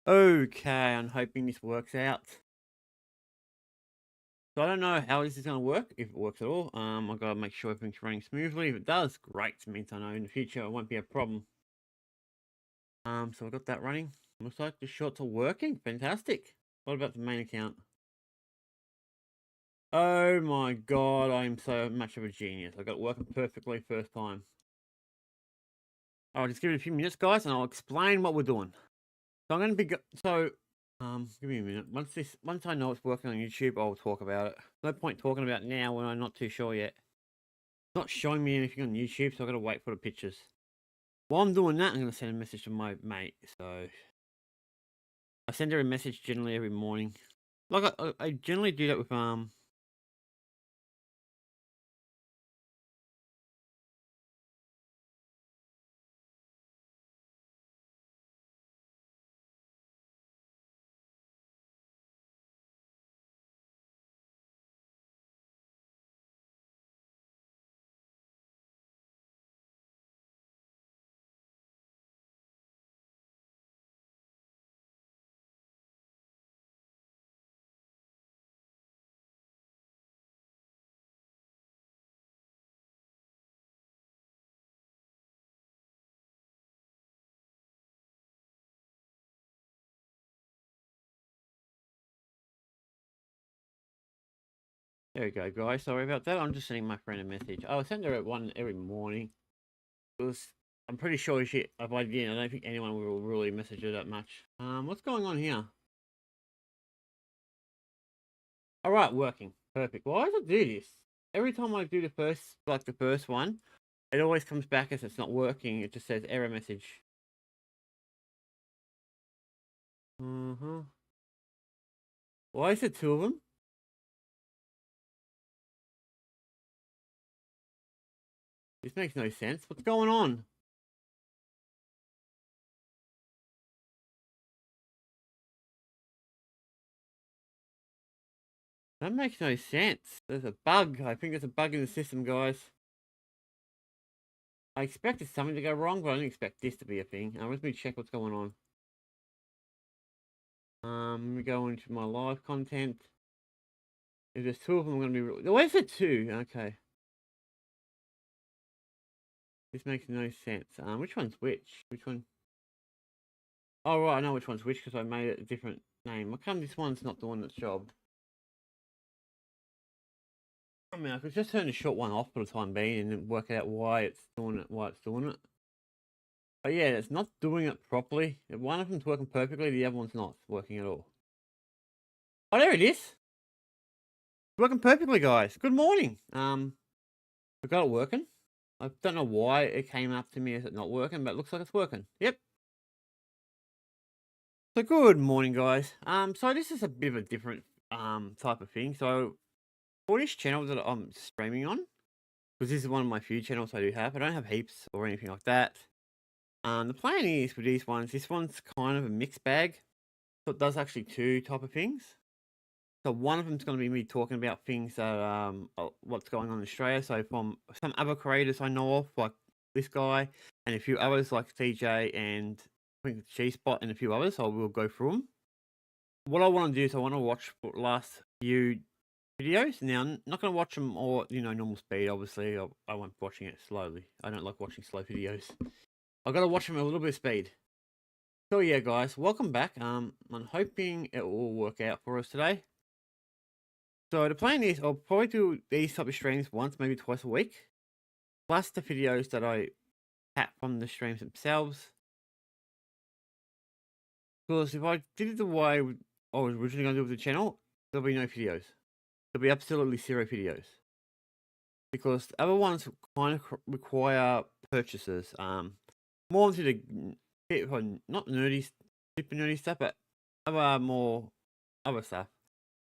Okay, I'm hoping this works out. So I don't know how this is going to work, if it works at all. I've got to make sure everything's running smoothly. If it does, great. It means I know in the future it won't be a problem. So I've got that running. Looks like the shorts are working. Fantastic. What about the main account? Oh my god, I am so much of a genius. I got it working perfectly first time. I'll just give it a few minutes, guys, and I'll explain what we're doing. So I'm going to be give me a minute. Once I know it's working on YouTube, I'll talk about it. No point talking about it now when I'm not too sure yet. It's not showing me anything on YouTube, so I've got to wait for the pictures. While I'm doing that, I'm going to send a message to my mate. So I send her a message generally every morning. Like I generally do that with There we go, guys. Sorry about that. I'm just sending my friend a message. I'll send her one every morning. Because I'm pretty sure if I didn't, I don't think anyone will really message her that much. What's going on here? All right, working. Perfect. Why does it do this? Every time I do the first one, it always comes back as it's not working. It just says error message. Why is it two of them? This makes no sense. What's going on? That makes no sense. There's a bug. I think there's a bug in the system, guys. I expected something to go wrong, but I didn't expect this to be a thing. Let me check what's going on. Let me go into my live content. If there's two of them, I'm going to be... Where's the two? Okay. This makes no sense. Which one's which? Which one? Oh, right, I know which one's which because I made it a different name. How come this one's not doing its job? I mean, I could just turn the short one off for the time being and then work out why it's doing it. But yeah, it's not doing it properly. One of them's working perfectly, the other one's not working at all. Oh, there it is. Working perfectly, guys. Good morning. I got it working. I don't know why it came up to me as it not working, but it looks like it's working. Yep. So good morning, guys. So this is a bit of a different type of thing. So for this channel that I'm streaming on, because this is one of my few channels I do have. I don't have heaps or anything like that. The plan is with these ones, this one's kind of a mixed bag. So it does actually two type of things. So one of them's going to be me talking about things that what's going on in Australia. So from some other creators I know of, like this guy, and a few others like TJ and I think G Spot and a few others. So we'll go through them. What I want to do is I want to watch the last few videos. Now, I'm not going to watch them all, normal speed. Obviously, I won't be watching it slowly. I don't like watching slow videos. I've got to watch them at a little bit of speed. So yeah, guys, welcome back. I'm hoping it will work out for us today. So the plan is I'll probably do these type of streams once, maybe twice a week, plus the videos that I tap from the streams themselves. Because if I did it the way I was originally going to do with the channel, there'll be no videos. There'll be absolutely zero videos. Because the other ones kind of require purchases. More into the not nerdy, super nerdy stuff, but other stuff.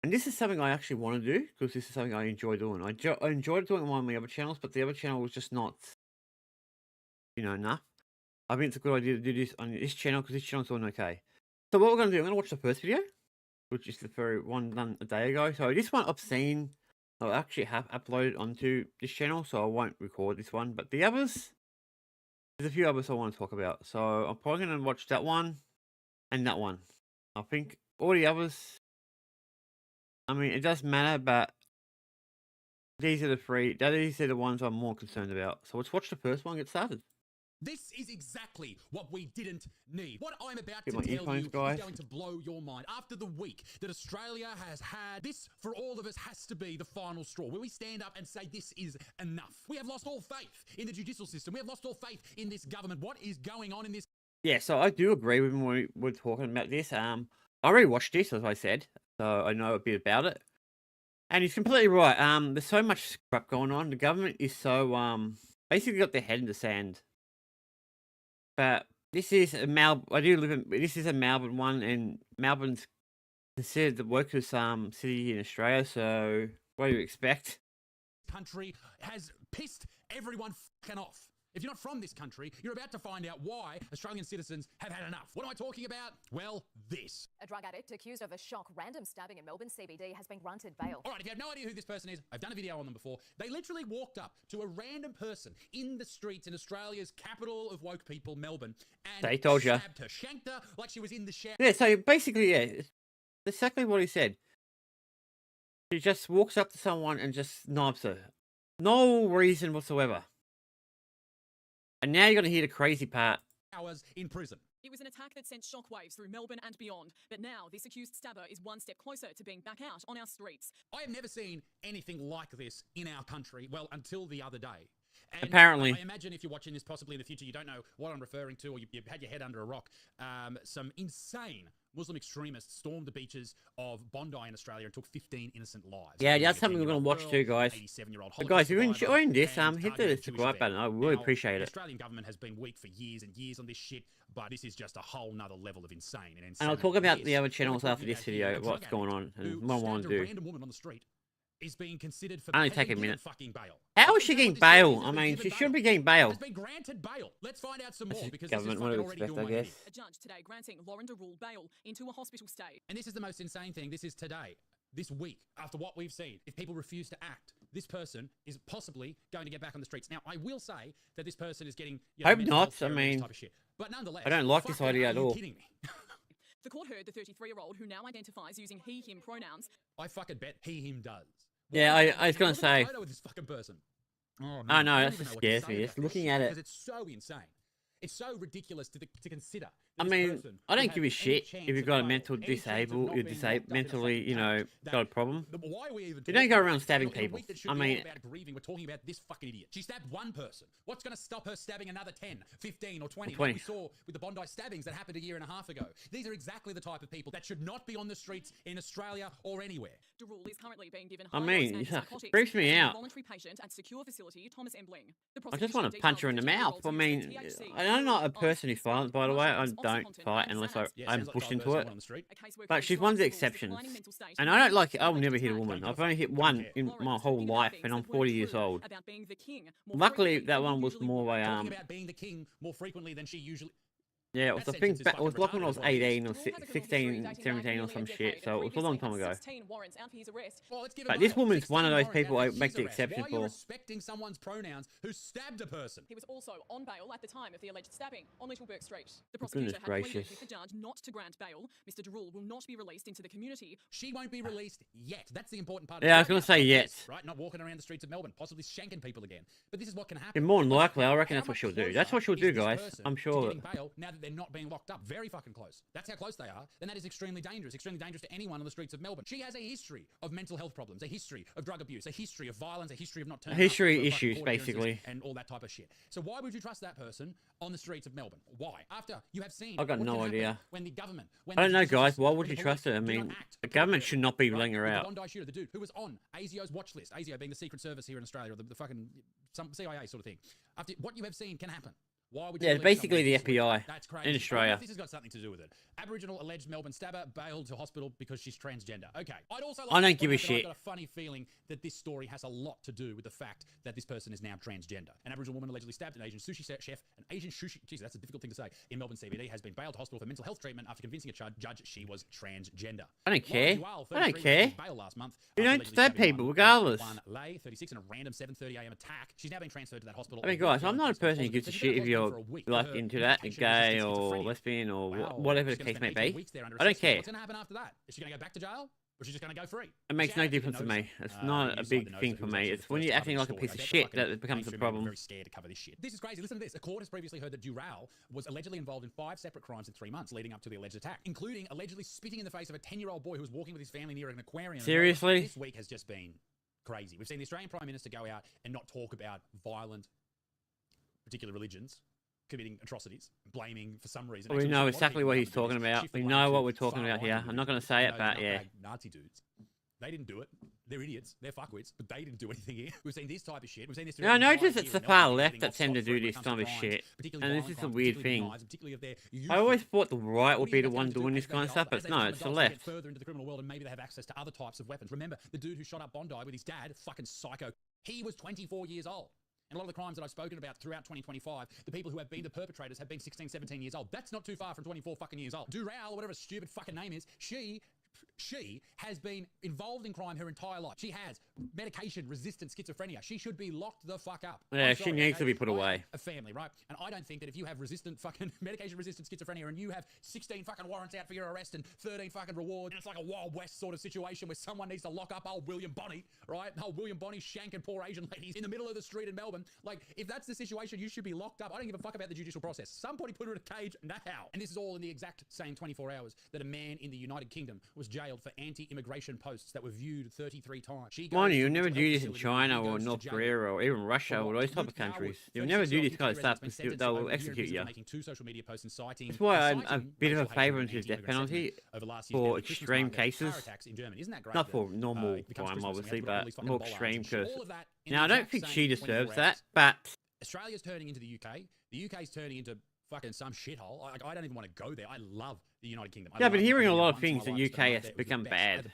And this is something I actually want to do because this is something I enjoy doing. I enjoyed doing it on my other channels, but the other channel was just not, enough. I think it's a good idea to do this on this channel because this channel's doing okay. So what we're going to do, I'm going to watch the first video, which is the very one done a day ago. So this one I've seen, I actually have uploaded onto this channel, so I won't record this one. But the others, There's a few others I want to talk about, so I'm probably going to watch that one and that one. I think all the others, I mean, it does matter, but these are the three. These are the ones I'm more concerned about. So let's watch the first one get started. This is exactly what we didn't need. What I'm about Get to my tell earphones, you guys. is going to blow your mind. After the week that Australia has had, this for all of us has to be the final straw, where we stand up and say this is enough. We have lost all faith in the judicial system. We have lost all faith in this government. What is going on in this? Yeah, so I do agree with him when we were talking about this. I already watched this, as I said, so I know a bit about it. And he's completely right. There's so much crap going on. The government is so basically got their head in the sand. But this is a this is a Melbourne one, and Melbourne's considered the workers' city in Australia. So what do you expect? Country has pissed everyone fucking off. If you're not from this country, you're about to find out why Australian citizens have had enough. What am I talking about? Well, this. A drug addict accused of a shock random stabbing in Melbourne CBD has been granted bail. All right, if you have no idea who this person is, I've done a video on them before. They literally walked up to a random person in the streets in Australia's capital of woke people, Melbourne, and They told ya. stabbed her, shanked her like she was in the shower. Yeah, so basically, yeah, it's exactly what he said. He just walks up to someone and just knifes her. No reason whatsoever. And now you're going to hear the crazy part. Hours in prison. It was an attack that sent shockwaves through Melbourne and beyond, but now this accused stabber is one step closer to being back out on our streets. I have never seen anything like this in our country, well, until the other day. And Apparently. I imagine if you're watching this possibly in the future, you don't know what I'm referring to, or you've had your head under a rock. Some insane Muslim extremists stormed the beaches of Bondi in Australia and took 15 innocent lives. Yeah, that's something we're going to watch too, guys. But guys, if you're enjoying this, hit the subscribe button. I really appreciate it. The Australian government has been weak for years and years on this shit, but this is just a whole nother level of insane. And I'll talk about the other channels after this video, what's going on and what I want to do. A random woman on the street is being considered for Only take a minute. fucking bail. How is she getting bail? I mean, she shouldn't be getting bail. Has been granted bail. Let's find out some more, because Government, this what is do fucking you already expect, I doing my head guess? in. A judge today granting Lauren Derul bail into a hospital stay. And this is the most insane thing. This is today, this week, after what we've seen. If people refuse to act, this person is possibly going to get back on the streets. Now, I will say that this person is getting, you know, Hope mental not. health care I and this mean, type of shit. But nonetheless, I don't like this fucking, idea are at you all. kidding me? The court heard the 33-year-old, who now identifies using he, him pronouns. I fucking bet he, him does. Yeah, I was gonna Look at the say. photo of this fucking person. Oh, I know, I that don't even just know what to scares say me. about Just this looking shit, at it. because it's so insane. It's so ridiculous to consider. I that this mean, person I would don't have give a any shit chance if you've of got a bail, mental any chance of disabled, not you're being locked up in a mentally, fucking you know, tank. got a problem. Why are we even You don't talking go about around this? stabbing In a people. week that should I be mean, all about grieving, we're talking about this fucking idiot. She stabbed one person. What's going to stop her stabbing another 10, 15, or 20? 20. Like we saw with the Bondi stabbings that happened a year and a half ago. These are exactly the type of people that should not be on the streets in Australia or anywhere. Derul is currently being given I high mean, dose yeah, antipsychotics freaks me to a out. voluntary patient at secure facility Thomas Embling. The I just want to prosecution punch her in the detailed mouth. I 12-year-old mean, THC, I'm not a ice, person who's violent, by the way. I mushrooms, don't Oxycontin, fight and unless Xanax. Yeah, I'm sounds like pushed the into person it. on the street. A caseworker But she's described one of the Derul's exceptions. declining mental state And as I don't like being I'll never attack. hit a woman. Don't I've give a only fuck. hit Don't one care. in Lauren my was whole talking about life, things and that I'm weren't 40 years true old. about being the king more Luckily, frequently that than one you was usually more would. by Talking about being the king more frequently than she usually. yeah, it was That I think sentence is back, it was fucking like when I retarded was is what it is. 18 or Derul has a criminal 16, history dating back 17 or nearly some a shit, decade, so it and was a long previously time had ago. 16 warrants out for his arrest. Well, let's give But him this bail. woman's one of 16 those warrants people out I for make his the arrest. exception Why are you for. respecting someone's pronouns who stabbed a person? He was also on bail at the time of the alleged stabbing on Little Bourke Street. The Goodness prosecutor had pleaded gracious. with the judge not to grant bail. Mr. Derul will not be released into the community. She won't be released yet. That's the important part. Yeah, I was Right gonna now, say not yet. this, right? Not walking around the streets of Melbourne, possibly shanking people again. But this is what can happen. And more than Because likely, I reckon how that's what much she'll do. closer That's what she'll is do, this guys. person I'm to sure. getting bail now that they're not being locked up. Very fucking close. That's how close they are. Then that is extremely dangerous. Extremely dangerous to anyone on the streets of Melbourne. She has a history of mental health problems, a history of drug abuse, a history of violence, a history of not turning History up for fucking issues, court appearances basically. and all that type of shit. So why would you trust that person on the streets of Melbourne? Why? After you have seen I've got what no can happen idea. when the government, when I don't the know, judicial guys. system, Why when would the you trust police her? I do not mean, act the government appropriately, should not be right? letting her With out. The Bondi shooter, the dude who was on ASIO's watch list, ASIO being the Secret Service here in Australia, or the fucking some CIA sort of thing. After what you have seen can happen. Why would you Yeah, release basically someone the this week? FBI That's in crazy. I don't know Australia. if this has got something to do with it. Aboriginal alleged Melbourne stabber bailed to hospital because she's transgender. Okay. I'd also like I don't to give a point out that I've shit. got a funny feeling that this story has a lot to do with the fact that this person is now transgender. An Aboriginal woman allegedly stabbed an Asian sushi chef, an Asian sushi, Jesus, that's a difficult thing to say, in Melbourne CBD has been bailed to hospital for mental health treatment after convincing a judge she was transgender. I don't care. Lauren Duval, I don't 33, care. received bail last month You after don't allegedly stab stabbing people, one regardless. Lay, 36, in a random 7:30 a.m. attack. She's now being transferred to that hospital. I mean, guys, I'm not a person who gives a shit if you're you're for a week. like Her into that, medication gay resistant or schizophrenia. lesbian or Wow. whatever She's the gonna case spend may 18 be. weeks there under I don't assessment. care. What's going to happen after that? Is she going to go back to jail? Or is she just going to go free? It makes Shout no out to the difference to noticer. me. It's not a Inside the big noticer thing who for was me. actually It's the when first you're to cover acting the like a story. piece I of bet the shit fucking that it becomes a mainstream media were problem. very scared to cover this shit. This is crazy. Listen to this. A court has previously heard that Dural was allegedly involved in 5 separate crimes in 3 months leading up to the alleged attack, including allegedly spitting in the face of a 10-year-old boy who was walking with his family near an aquarium. Seriously? This week has just been crazy. We've seen the Australian Prime Minister go out and not talk about violent particular religions committing atrocities, blaming for some reason. We Actually, know a lot of exactly people what come he's to do talking this, about. shift the We blame know to what we're talking far about right here. I'm not going to individuals. say You it, know, but yeah. nutbag Nazi dudes. They didn't do it. They're idiots. They're fuckwits, but they didn't do anything here. We've seen this type of shit. We've seen this. Yeah, I noticed it's the far left getting that off tend to scot-free do when it this comes to kind of crimes, shit. particularly And this violent is a crimes, weird particularly thing. knives, particularly if they're I always youthful. thought the right would What do be you the think one that's gonna doing do this as kind of they stuff, get older, but no, as it's they the become adults, they left. get further into the criminal world, and maybe they have access to other types of weapons. Remember, the dude who shot up Bondi with his dad, fucking psycho. He was 24 years old. And a lot of the crimes that I've spoken about throughout 2025, the people who have been the perpetrators have been 16, 17 years old. That's not too far from 24 fucking years old. Dural, whatever stupid fucking name is, she has been involved in crime her entire life. She has medication-resistant schizophrenia. She should be locked the fuck up. Yeah, I'm she sorry, needs okay? to be put I away. have a family, right? And I don't think that if you have medication-resistant schizophrenia and you have 16 fucking warrants out for your arrest and 13 fucking rewards, and it's like a Wild West sort of situation where someone needs to lock up old William Bonney, right? Old William Bonney shanking poor Asian ladies in the middle of the street in Melbourne. Like, if that's the situation, you should be locked up. I don't give a fuck about the judicial process. Somebody put her in a cage now. And this is all in the exact same 24 hours that a man in the United Kingdom was jailed for anti-immigration posts that were viewed 33 times. Mind you, you'll never do this in China or North Korea or even Russia or those type of countries. You'll never do this kind of stuff because they will execute you. That's why I'm a bit of a favour into the death penalty for extreme cases. Not for normal crime, obviously, but more extreme because... Now, I don't think she deserves that, but... Australia's turning into the UK. The UK's turning into fucking some shithole. I don't even want to go there. I love the United Kingdom. Yeah, but hearing a lot of things that UK has become bad.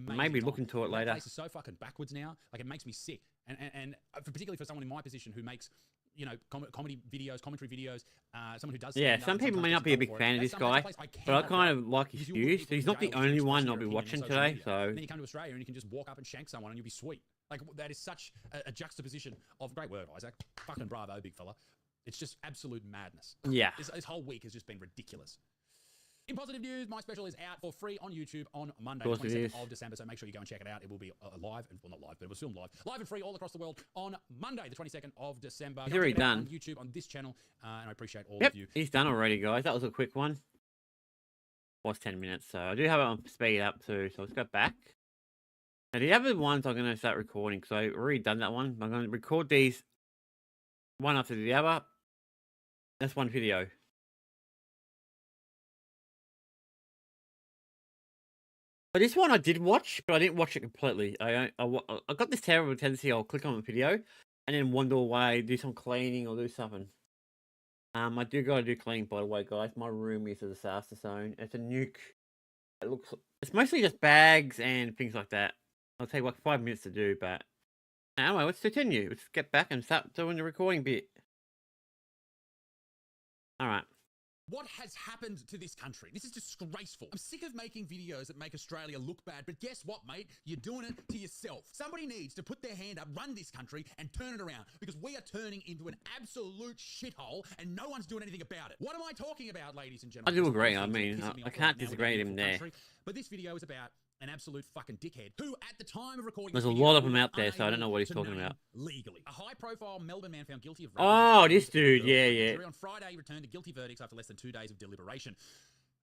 Maybe look into it later. That place is so fucking backwards now. Like, it makes me sick. And particularly for someone in my position who makes, you know, comedy videos, commentary videos, someone who does... Yeah, some people may not be a big fan of this guy, but I kind of like his views. He's not the only one I'll be watching today, so... And then you come to Australia and you can just walk up and shank someone and you'll be sweet. Like, that is such a juxtaposition of... Great word, Isaac. Fucking bravo, big fella. It's just absolute madness. Yeah. This whole week has just been ridiculous. In positive news, my special is out for free on YouTube on Monday, the 22nd of December, so make sure you go and check it out. It will be live, well, not live, but it was filmed live and free all across the world on Monday, the 22nd of December. He's already done. On YouTube, on this channel, and I appreciate all Yep, of you. he's done already, guys. That was a quick one. Was 10 minutes, so I do have it on speed up too, so let's go back. Now, the other ones I'm going to start recording, because I've already done that one. I'm going to record these one after the other. That's one video. But this one I did watch, but I didn't watch it completely. I got this terrible tendency. I'll click on the video and then wander away, do some cleaning or do something. I do gotta do cleaning, by the way, guys. My room is a disaster zone. It's a nuke. It's mostly just bags and things like that. It'll take like 5 minutes to do, but anyway, let's continue. Let's get back and start doing the recording bit. All right. What has happened to this country? This is disgraceful. I'm sick of making videos that make Australia look bad, but guess what, mate? You're doing it to yourself. Somebody needs to put their hand up, run this country, and turn it around, because we are turning into an absolute shithole, and no one's doing anything about it. What am I talking about, ladies and gentlemen? I do agree. I mean, I can't disagree with him there. But this video is about an absolute fucking dickhead who, at the time of recording, there's a lot of them out there, so I don't know what he's talking about. Legally, a high-profile Melbourne man found guilty of. Oh, this dude, yeah. On Friday, returned to guilty verdicts after less than 2 days of deliberation.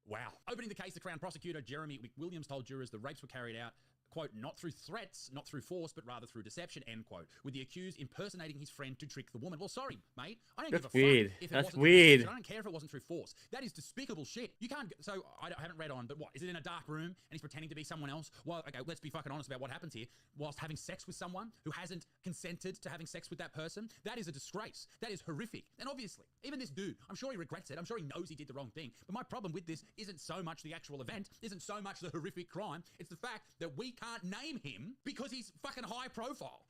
Wow. Opening the case, the Crown Prosecutor Jeremy McWilliams told jurors the rapes were carried out, quote, not through threats, not through force, but rather through deception, end quote, with the accused impersonating his friend to trick the woman. Well, sorry, mate. I don't give a fuck if it wasn't through deception. I don't care if it wasn't through force. That is despicable shit. You can't... So, I haven't read on, but what? Is it in a dark room and he's pretending to be someone else? Well, okay, let's be fucking honest about what happens here. Whilst having sex with someone who hasn't consented to having sex with that person, that is a disgrace. That is horrific. And obviously, even this dude, I'm sure he regrets it. I'm sure he knows he did the wrong thing. But my problem with this isn't so much the actual event, isn't so much the horrific crime. It's the fact that we can't name him because he's fucking high profile.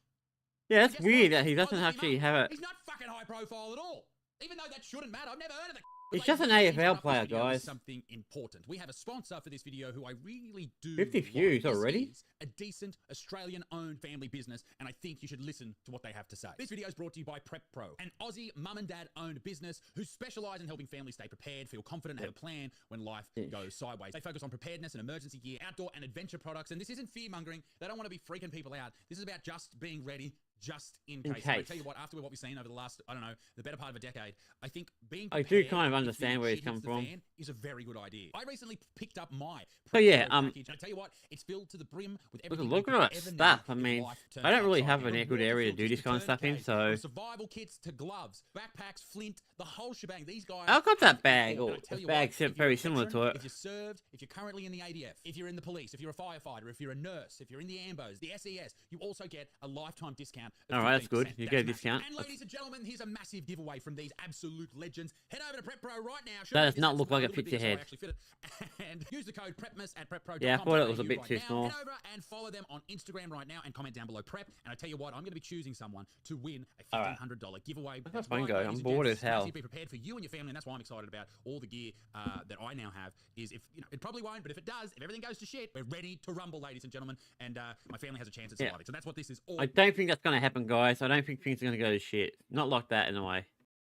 Yeah, that's weird that he doesn't actually have it. He's not fucking high profile at all. Even though that shouldn't matter. I've never heard of the It's Ladies just an and gentlemen, AFL interrupt this player, video with guys. Something important. We have a sponsor for this video who I really do 50 like. views This already? is a decent Australian-owned family business, and I think you should listen to what they have to say. This video is brought to you by Prep Pro, an Aussie mum and dad-owned business who specialise in helping families stay prepared, feel confident, and have a plan when life goes sideways. They focus on preparedness and emergency gear, outdoor and adventure products, and this isn't fear-mongering. They don't want to be freaking people out. This is about just being ready, just in case. And I tell you what, after what we've seen over the last, I don't know, the better part of a decade, I think being I prepared do kind of if understand the where he's shit come hits the from. fan is a very good idea. I recently picked up my So yeah, Prep Pro package, and I tell you what, it's filled to the brim with everything look you at could all that ever stuff. need I if mean, life turns I don't really upside have down. a From good area to do water this kind of stuff in, filters to so tourniquets, from survival kits to gloves, backpacks, flint, the whole shebang. These guys. I've got that have it bag, all. or And I tell this you bag what, if you're very a similar veteran, to it. If you're served, if you're currently in the ADF, if you're in the police, if you're a firefighter, if you're a nurse, if you're in the AMBOs, the SES, you also get a lifetime discount. All right, that's good. 15%. You That's get a massive. discount. And ladies and gentlemen, here's a massive giveaway from these absolute legends. Head over to Prep Pro right now. That does Should not be look like it a little fits bit your bigger, so I head. actually fit it. And use the code PREPMAS at prepro.com. Yeah, I thought it was a bit too small. Head over and follow them on Instagram right now and comment down below prep. And I tell you what, I'm going to be choosing someone to win a $1,500 giveaway. That's fine, guys. I'm bored as hell. Be prepared for you and your family, and that's why I'm excited about all the gear that I now have. Is if you know, it probably won't, but if it does, if everything goes to shit, we're ready to rumble, ladies and gentlemen. And my family has a chance at surviving. So that's what this is all. I don't think that's going to happen, guys. I don't think things are going to go to shit. Not like that, in a way.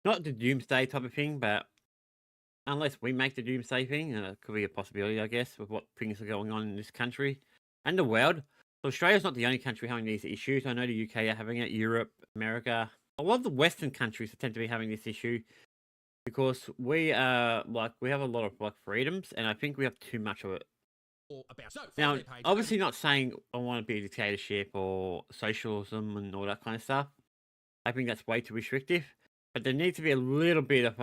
Not the doomsday type of thing, but unless we make the doomsday thing, and it could be a possibility, I guess, with what things are going on in this country and the world. So Australia's not the only country having these issues. I know the UK are having it, Europe, America. A lot of the Western countries tend to be having this issue because we have a lot of freedoms, and I think we have too much of it. About. So, Now, their page, obviously not saying I want to be a dictatorship or socialism and all that kind of stuff. I think that's way too restrictive. But there needs to be a little bit of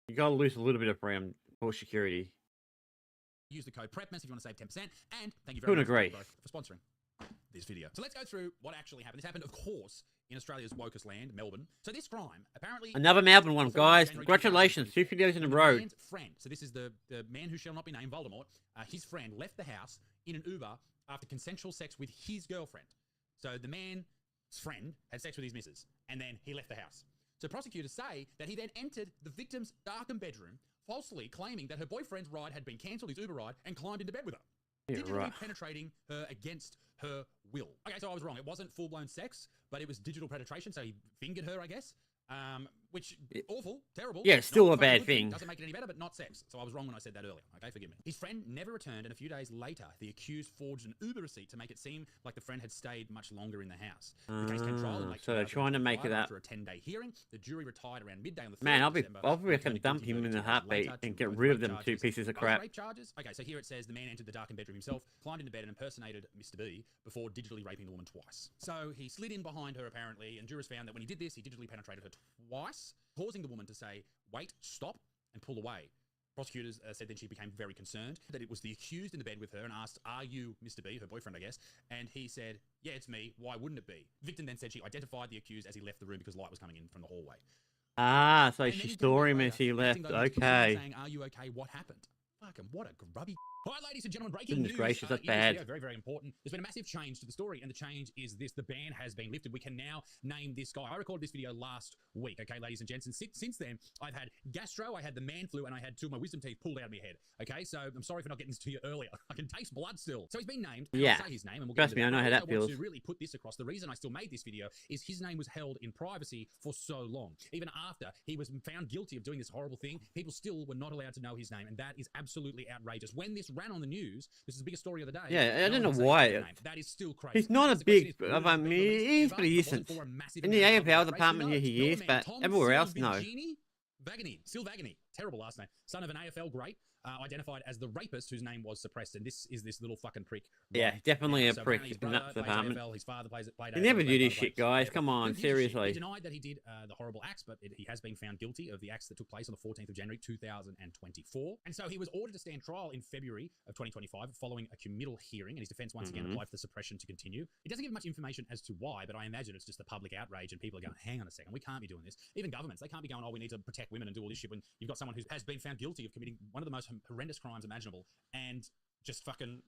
you gotta lose a little bit of freedom for security. use the code PREPMAS if you want to save 10%. And thank you very Couldn't much agree. for sponsoring this video. So let's go through what actually happened. This happened, of course, in Australia's wokest land, Melbourne. So this crime, apparently... Another Melbourne one, on guys. January Congratulations. 2 videos in a the row. man's friend, so this is the man who shall not be named, Voldemort, his friend left the house in an Uber after consensual sex with his girlfriend. So the man's friend had sex with his missus, and then he left the house. So prosecutors say that he then entered the victim's darkened bedroom, falsely claiming that her boyfriend's ride had been cancelled, his Uber ride, and climbed into bed with her. Yeah, Digitally right. penetrating her against her will. Okay, so I was wrong. It wasn't full-blown sex, but it was digital penetration, so he fingered her, I guess. Which, awful, terrible. Yeah, it's still Not a bad good thing. Doesn't make it any better, but not sex. So I was wrong when I said that earlier. Okay, forgive me. His friend never returned, and a few days later, the accused forged an Uber receipt to make it seem like the friend had stayed much longer in the house. The case came trial in late So they're trying to make it 2025 up. after a 10-day hearing. The jury retired around midday on the 3rd Man, of December. I'll reckon Returning dump guilty him in verdict a 2 hours heartbeat later and to get both rid of rape them two charges. pieces of Both crap. rape charges. Okay, so here it says the man entered the darkened bedroom himself, climbed into bed and impersonated Mr. B before digitally raping the woman twice. So he slid in behind her apparently, and jurors found that when he did this, he digitally penetrated her twice, causing the woman to say, "Wait, stop," and pull away. Prosecutors said then she became very concerned that it was the accused in the bed with her and asked, "Are you Mr. B," her boyfriend, I guess? And he said, "Yeah, it's me. Why wouldn't it be?" Victim then said she identified the accused as he left the room because light was coming in from the hallway. Ah, so And then she he saw came him back as later, he texting left. those accused Okay. saying, "Are you okay? What happened?" Fucking what a grubby. All right, ladies and gentlemen, breaking Goodness news. gracious, that's in this bad. video, very, very important. There's been a massive change to the story, and the change is this. The ban has been lifted. We can now name this guy. I recorded this video last week, okay, ladies and gents, and since then, I've had gastro, I had the man flu, and I had 2 of my wisdom teeth pulled out of my head, okay? So I'm sorry for not getting this to you earlier. I can taste blood still. So he's been named, and Yeah. I'll say his name, and we'll Trust get into me, I know that. how But that I want feels. to really put this across. The reason I still made this video is his name was held in privacy for so long. Even after he was found guilty of doing this horrible thing, people still were not allowed to know his name, and that is absolutely outrageous. When this ran on the news, this is the biggest story of the day. Yeah, I no don't one know could say why his it- name. That is still crazy. He's not a The question big. is, I would it have mean, been released he is ever pretty if it wasn't decent. for a massive In the amount of AFL public department, yeah, outrage? he No, is, man, but Tom everywhere else, no. Silvagini, terrible last name, son of an AFL great, identified as the rapist whose name was suppressed, and this is this little fucking prick. Yeah, right definitely now. a So prick apparently his in brother that plays department. AFL, his father played They never AFL, do his this brother shit, guys. plays Come on, Who gives a shit? seriously. He denied that he did the horrible acts, but he has been found guilty of the acts that took place on the 14th of January 2024. And so he was ordered to stand trial in February of 2025 following a committal hearing, and his defense once again applied for the suppression to continue. It doesn't give much information as to why, but I imagine it's just the public outrage and people are going, hang on a second, we can't be doing this. Even governments, they can't be going, oh, we need to protect women and do all this shit when you've got someone who has been found guilty of committing one of the most horrendous crimes imaginable and just fucking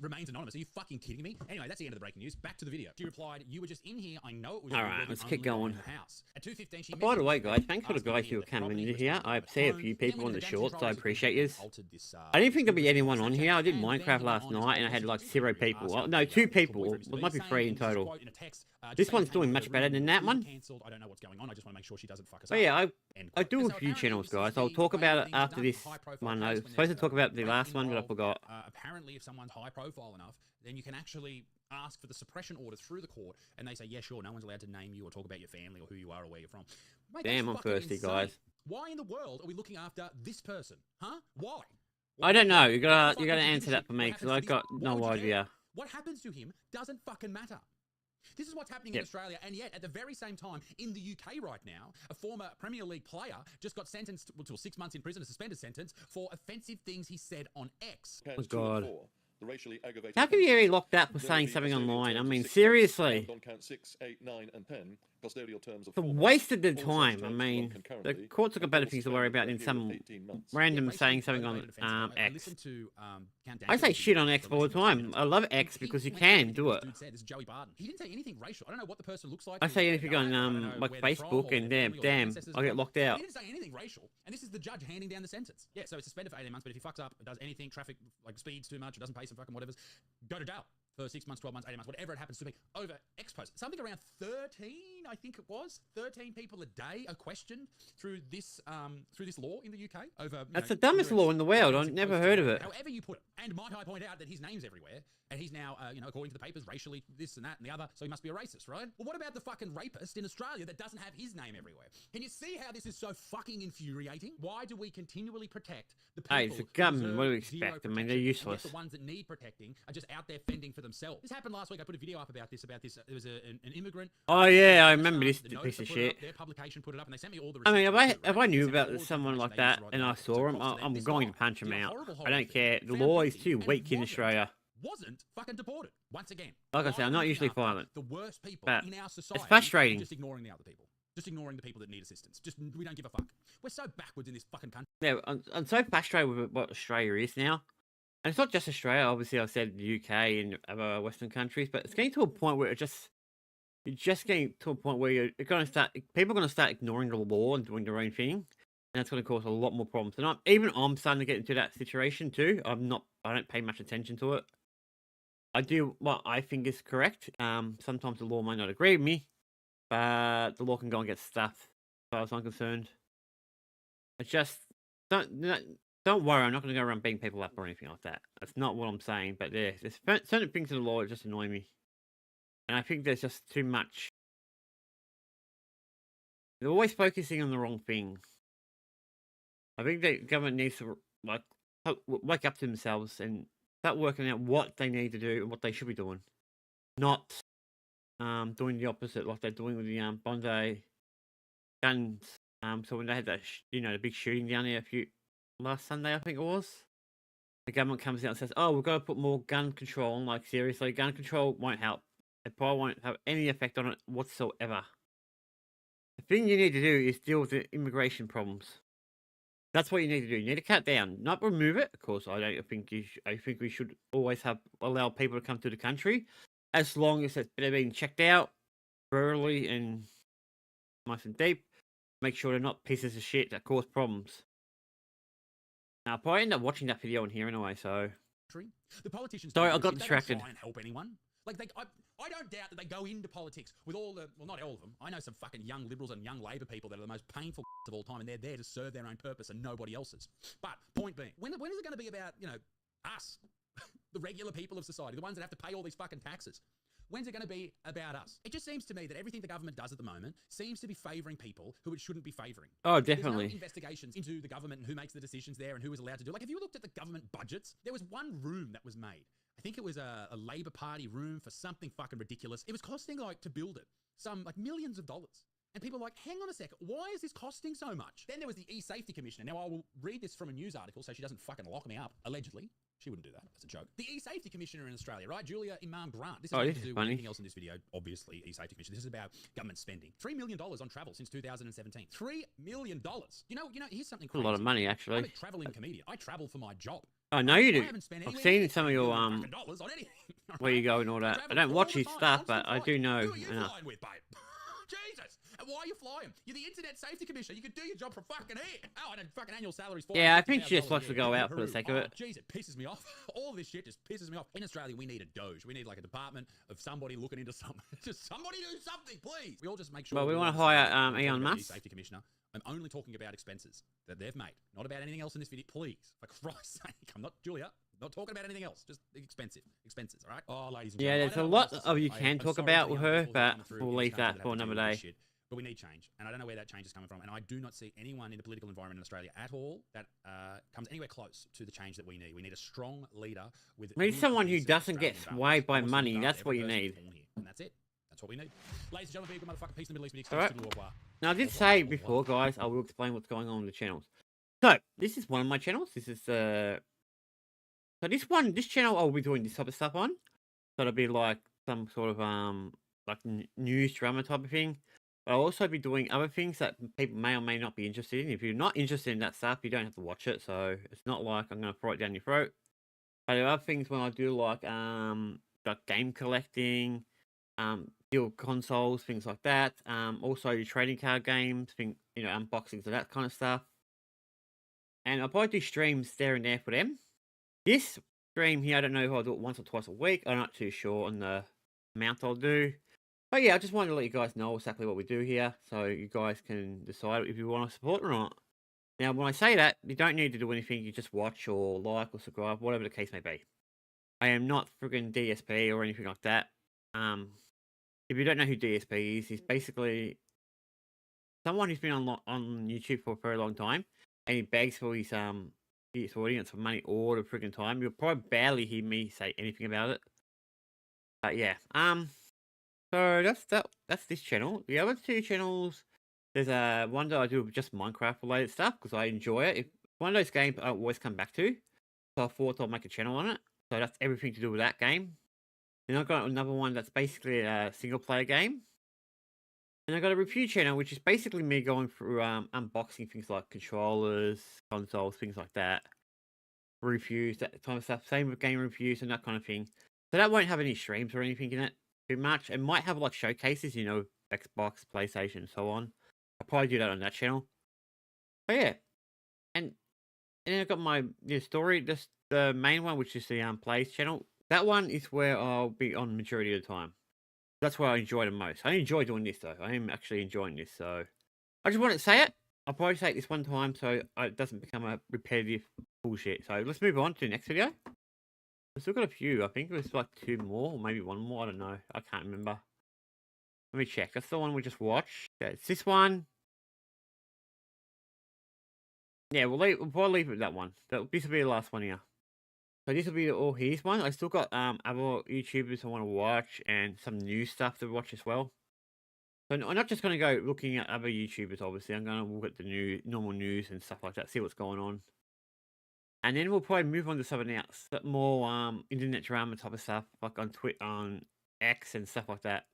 remains anonymous. Are you fucking kidding me? Anyway, that's the end of the breaking news. Back to the video. She replied, "You were just in here. I know it was you. All right, You're the let's keep only one going. in the house." A At 2:15, she By the way, messaged guys, me thanks for the asking guys if who are the coming property in was here. still I at see a home. few Then people when on the the damage shorts, so I controllers appreciate yous. altered this, I didn't think there'd be this anyone on Snapchat, here. I did and then Minecraft he last went on night his and I had like messages 0 and people. asked Well, if no, the, 2 the people. boyfriend was It doing. might be He's 3 in saying this total. quote in a text, This just one's saying, doing "Hey, much the better room than was that one. cancelled. I don't know what's going on. I just want to make sure she doesn't fuck us But up." yeah, End I quote. do And a so few apparently channels, this is guys. I'll the talk way about that it things are after done this for high-profile one. I case was when supposed to there's, talk about the rape last one, but I involved. forgot. Apparently, if someone's high profile enough, then you can actually ask for the suppression order through the court, and they say, yeah, sure, no one's allowed to name you or talk about your family or who you are or where you're from. Mate, Damn, I'm that's fucking thirsty, insane. guys. Why in the world are we looking after this person? Huh? Why? I don't know. You What the gotta fuck you would gotta you give a answer that shit for what me because happens to I these- got why no would you care? idea. What happens to him doesn't fucking matter. This is what's happening Yep. in Australia, and yet at the very same time, in the UK right now, a former Premier League player just got sentenced to 6 months in prison, a suspended sentence, for offensive things he said on X. Oh God. How can you get locked up for saying something online? I mean, seriously. On count 6, 8, 9, and 10, custodial terms of It's 4 wasted the months. All time. such I terms run mean, the concurrently courts have got and better all things to worry about suspended than for a period of some 18 months. random racially saying something on motivated offences. I X. listened to Count I say Dankula shit on from X all the Racial time. Misdemeanors. I love And X he because you went can everything do this it. dude said. This is Joey Barton. He didn't say anything racial. I don't know what the person looks like. I He say was a anything guy. I on don't know like where they're from Facebook or and their damn, family or their damn, ancestors, I get but locked He out. didn't say anything racial, and this is the judge handing down the sentence. Yeah, so it's suspended for 18 months, but if he fucks up, does anything, traffic, like speeds too much, or doesn't pay some fucking whatever's, go to jail for 6 months, 12 months, 18 months, whatever it happens to be, over X post. Something around 13, I think it was, 13 people a day are questioned through this law in the UK over. That's the dumbest law in the world. I've offensive never posts heard and of it. However you put it. And might I point out that his name's everywhere, and he's now, according to the papers, racially this and that and the other, so he must be a racist, right? Well, what about the fucking rapist in Australia that doesn't have his name everywhere? Can you see how this is so fucking infuriating? Why do we continually protect the people Hey, it's the who government. What do you deserve zero expect? I mean, they're protection, and yet useless. the ones that need protecting are just out there fending for themselves. This happened last week. I put a video up about this. There was an immigrant. Oh yeah, I The remember this the piece Noticer of put it up, shit. their publication put it up, and they sent me all the I mean, receipts if too, right? I They knew sent me about all the someone like information that they and I used to saw him, props to them. I'm This going to guy punch him did a out. horrible, I horrible don't thing, care. The found law is guilty, too and weak in wasn't- Australia. Wasn't fucking deported. Once again, Like I why said, I'm are not we usually looking after violent, the worst people but in our society, frustrating. and just ignoring the other people. Just ignoring the people that need assistance. Just we don't give a fuck. We're so backwards in this fucking country. Yeah, I'm so frustrated with what Australia is now. And it's not just Australia. Obviously, I've said the UK and other Western countries, but it's getting to a point where you're just getting to a point where you're going to start. People are going to start ignoring the law and doing their own thing, and that's going to cause a lot more problems. And I'm starting to get into that situation too. I don't pay much attention to it. I do what I think is correct. Sometimes the law might not agree with me, but the law can go and get stuff. As far as I'm concerned, it's just don't worry. I'm not going to go around beating people up or anything like that. That's not what I'm saying. But there's certain things in the law that just annoy me, and I think there's just too much. They're always focusing on the wrong thing. I think the government needs to wake up to themselves and start working out what they need to do and what they should be doing, not doing the opposite like they're doing with the Bondi guns. So when they had that, the big shooting down there last Sunday, I think it was, the government comes out and says, "Oh, we've got to put more gun control on." Like seriously, gun control won't help. It probably won't have any effect on it whatsoever. The thing you need to do is deal with the immigration problems. That's what you need to do. You need to cut down, not remove it. Of course, I think we should always allow people to come to the country, as long as they're being checked out thoroughly and nice and deep. Make sure they're not pieces of shit that cause problems. Now, I'll probably end up watching that video in here anyway. So The politicians. Sorry, don't I got do this. distracted. They don't try and help anyone. Like I don't doubt that they go into politics with not all of them. I know some fucking young Liberals and young Labor people that are the most painful of all time, and they're there to serve their own purpose and nobody else's. But point being, when is it going to be about us, the regular people of society, the ones that have to pay all these fucking taxes? When's it going to be about us? It just seems to me that everything the government does at the moment seems to be favouring people who it shouldn't be favouring. Oh, There's definitely. no investigations into the government and who makes the decisions there and who is allowed to do it. Like, if you looked at the government budgets, there was one room that was made. I think it was a Labor Party room for something fucking ridiculous. It was costing, to build it, some, millions of dollars. And people are like, hang on a second, why is this costing so much? Then there was the E-Safety Commissioner. Now, I will read this from a news article so she doesn't fucking lock me up, allegedly. She wouldn't do that. That's a joke. The E-Safety Commissioner in Australia, right? Julia Imam Grant. This has nothing to do with anything else in this video. Obviously, E-Safety Commissioner. This is about government spending. $3 million on travel since 2017. $3 million. You know, here's something crazy. A lot of money, I'm actually. a traveling comedian. I travel for my job. I know you I do. haven't spent I've anywhere seen near some of your $3 million on anything. where you go and all that. I travel don't all watch the his time. stuff, I'm but still I do flying. know Who are you enough. flying with, babe? Jesus. Why are you flying? You're the Internet Safety Commissioner. You could do your job for fucking here. Oh, and a fucking annual salary is Yeah, I think she just wants to go out for the sake of it. Jeez, it pisses me off. All of this shit just pisses me off. In Australia, we need a Doge. We need like a department of somebody looking into something. Just somebody do something, please. We all just make sure. Well, we all want to understand hire that when we're Elon talking about the Musk. Safety Commissioner. I'm only talking about expenses that they've made, not about anything else in this video. Please, for Christ's sake, I'm not Julia. Not talking about anything else. Just expenses, all right? Oh, ladies and Yeah, gentlemen, there's I a don't know lot what else to of say. you can I'm talk sorry about to with the young her, people who've but gone through we'll in this leave country that have for to deal another with this day. shit. But we need change, and I don't know where that change is coming from. And I do not see anyone in the political environment in Australia at all that comes anywhere close to the change that we need. We need a strong leader with. We need someone who decent doesn't Australian get values. swayed by Who wants to money. look That's after what every you person need. born here. And that's it. That's what we need. Ladies and gentlemen, be a good motherfucker. Peace in the Middle East. We need Alright. extensions to the war. Now, I did say before, guys, I will explain what's going on with the channels. So, this is one of my channels. This is so this channel I'll be doing this type of stuff on. So it'll be like some sort of like news drama type of thing. But I'll also be doing other things that people may or may not be interested in. If you're not interested in that stuff, you don't have to watch it. So it's not like I'm gonna throw it down your throat. But there are things when I do like game collecting, deal consoles, things like that. Also trading card games, unboxings and that kind of stuff. And I'll probably do streams there and there for them. This stream here, I don't know if I'll do it once or twice a week. I'm not too sure on the amount I'll do. But yeah, I just wanted to let you guys know exactly what we do here, so you guys can decide if you want to support or not. Now, when I say that, you don't need to do anything. You just watch or like or subscribe, whatever the case may be. I am not friggin' DSP or anything like that. If you don't know who DSP is, he's basically someone who's been on YouTube for a very long time, and he begs for his audience for money all the friggin' time. You'll probably barely hear me say anything about it. But yeah, so that's this channel. The other two channels, there's one that I do just Minecraft related stuff because I enjoy it. It's one of those games I always come back to. So I thought I'll make a channel on it. So that's everything to do with that game. Then I've got another one that's basically a single player game. And I got a review channel, which is basically me going through unboxing things like controllers, consoles, things like that. Reviews, that kind of stuff. Same with game reviews and that kind of thing. So that won't have any streams or anything in it too much. It might have like showcases, Xbox, PlayStation, and so on. I'll probably do that on that channel. But yeah. And then I've got my story, just the main one, which is the Plays channel. That one is where I'll be on majority of the time. That's where I enjoy the most. I enjoy doing this though. I am actually enjoying this, so I just wanted to say it. I'll probably say it this one time so it doesn't become a repetitive bullshit. So let's move on to the next video. I've still got a few. I think it was like 2 more, or maybe 1 more. I don't know. I can't remember. Let me check. That's the one we just watched. Yeah, it's this one. Yeah, we'll probably leave it with that one. This will be the last one here. So this will be all his one. I still got other YouTubers I want to watch and some new stuff to watch as well. So I'm not just going to go looking at other YouTubers, obviously. I'm going to look at the normal news and stuff like that, see what's going on. And then we'll probably move on to something else, more internet drama type of stuff, like on Twitter, on X and stuff like that.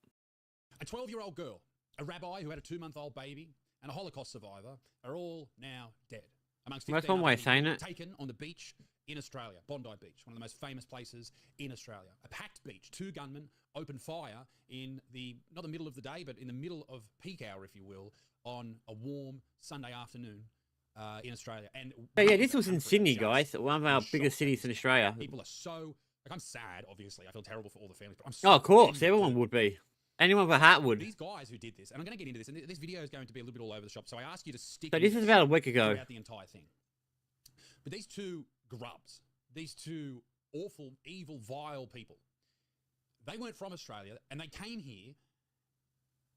A 12-year-old girl, a rabbi who had a 2-month-old baby, and a Holocaust survivor are all now dead. Amongst Well, that's 15 one way other of saying people it. taken on the beach in Australia, Bondi Beach, one of the most famous places in Australia. A packed beach, 2 gunmen opened fire in not the middle of the day, but in the middle of peak hour, if you will, on a warm Sunday afternoon in Australia. And But yeah, this was in Sydney, guys, one of our biggest cities in Australia. People are so I'm sad. Obviously, I feel terrible for all the families, but I'm Oh, of course, angry everyone too. would be. Anyone with a heart would. These guys who did this, and I'm going to get into this, and this video is going to be a little bit all over the shop, so I ask you to stick. So with this is about a week ago. throughout the entire thing. But these 2 grubs, these 2 awful, evil, vile people, they weren't from Australia, and they came here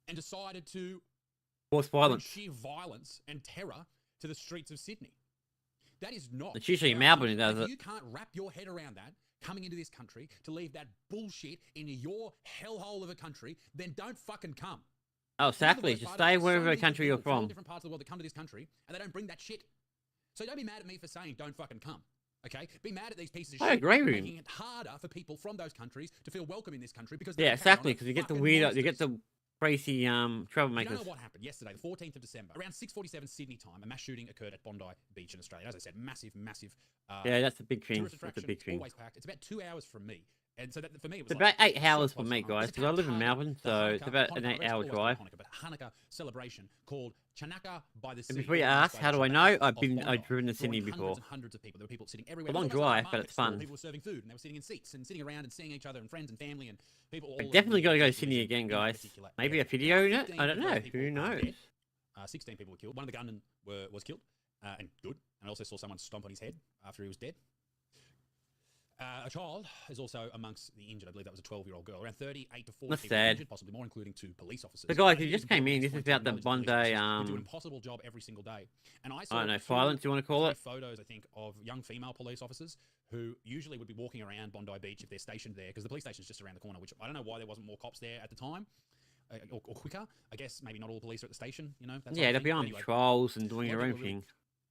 and decided to Force bring violence. sheer violence and terror to the streets of Sydney. That is not. It's usually our Melbourne who country. does If it. you can't wrap your head around that, coming into this country to leave that bullshit in your hellhole of a country, then don't fucking come. Oh, You know the exactly. worst Just part? There's stay so wherever many country you're people all from. different parts of the world that come to this country and they don't bring that shit. So don't be mad at me for saying don't fucking come. Okay? Be mad at these pieces of I shit agree for with you. making it harder for people from those countries to feel welcome in this country because they Yeah, carry on exactly. as Because you get the fucking weird, you get monsters. the crazy You don't troublemakers. know what happened yesterday, the 14th of December. Around 6:47 Sydney time, a mass shooting occurred at Bondi Beach in Australia. As I said, massive Yeah, that's a big thing. tourist That's a attraction. big It's thing. always packed. It's about 2 hours from me. And so that for me, it was It's like about 8 so hours for close me, to home. guys, It's because I live in Target, Melbourne, the so it's Hanukkah- about an Hanukkah, 8-hour always call it drive. Hanukkah, but Hanukkah celebration called Chanukah by the sea. And before you organized ask, by how the do I Shabbat know? of Bondi, I've driven to drawing Sydney hundreds before. and hundreds of people. There were people sitting everywhere. A long All of us at drive, the but market it's stall, fun. People were serving food, and they were sitting in seats and sitting around and seeing each other and friends and family and people. All I over definitely the got to go to country Sydney in again, that guys. particular Maybe area. a video in it? 15 I don't of know. those people Who are knows? dead. 16 people were killed. One of the gunmen was killed, and good. And I also saw someone stomp on his head after he was dead. A child is also amongst the injured. I believe that was a 12-year-old girl. Around 38 to 40 That's people sad. injured, possibly more, including 2 police officers. So, guys, I if you think just it's came important in, at this is point about the to acknowledge Bondi, police officers who do an impossible job every single day. And I saw I don't know, 2 violence, you want to call it? photos, I think, of young female police officers who usually would be walking around Bondi Beach if they're stationed there, because the police station is just around the corner, which I don't know why there wasn't more cops there at the time. Or quicker. I guess maybe not all police are at the station, you know. That Yeah, sort they'll of be thing. on Anyway, patrols and doing a lot their of own people are thing.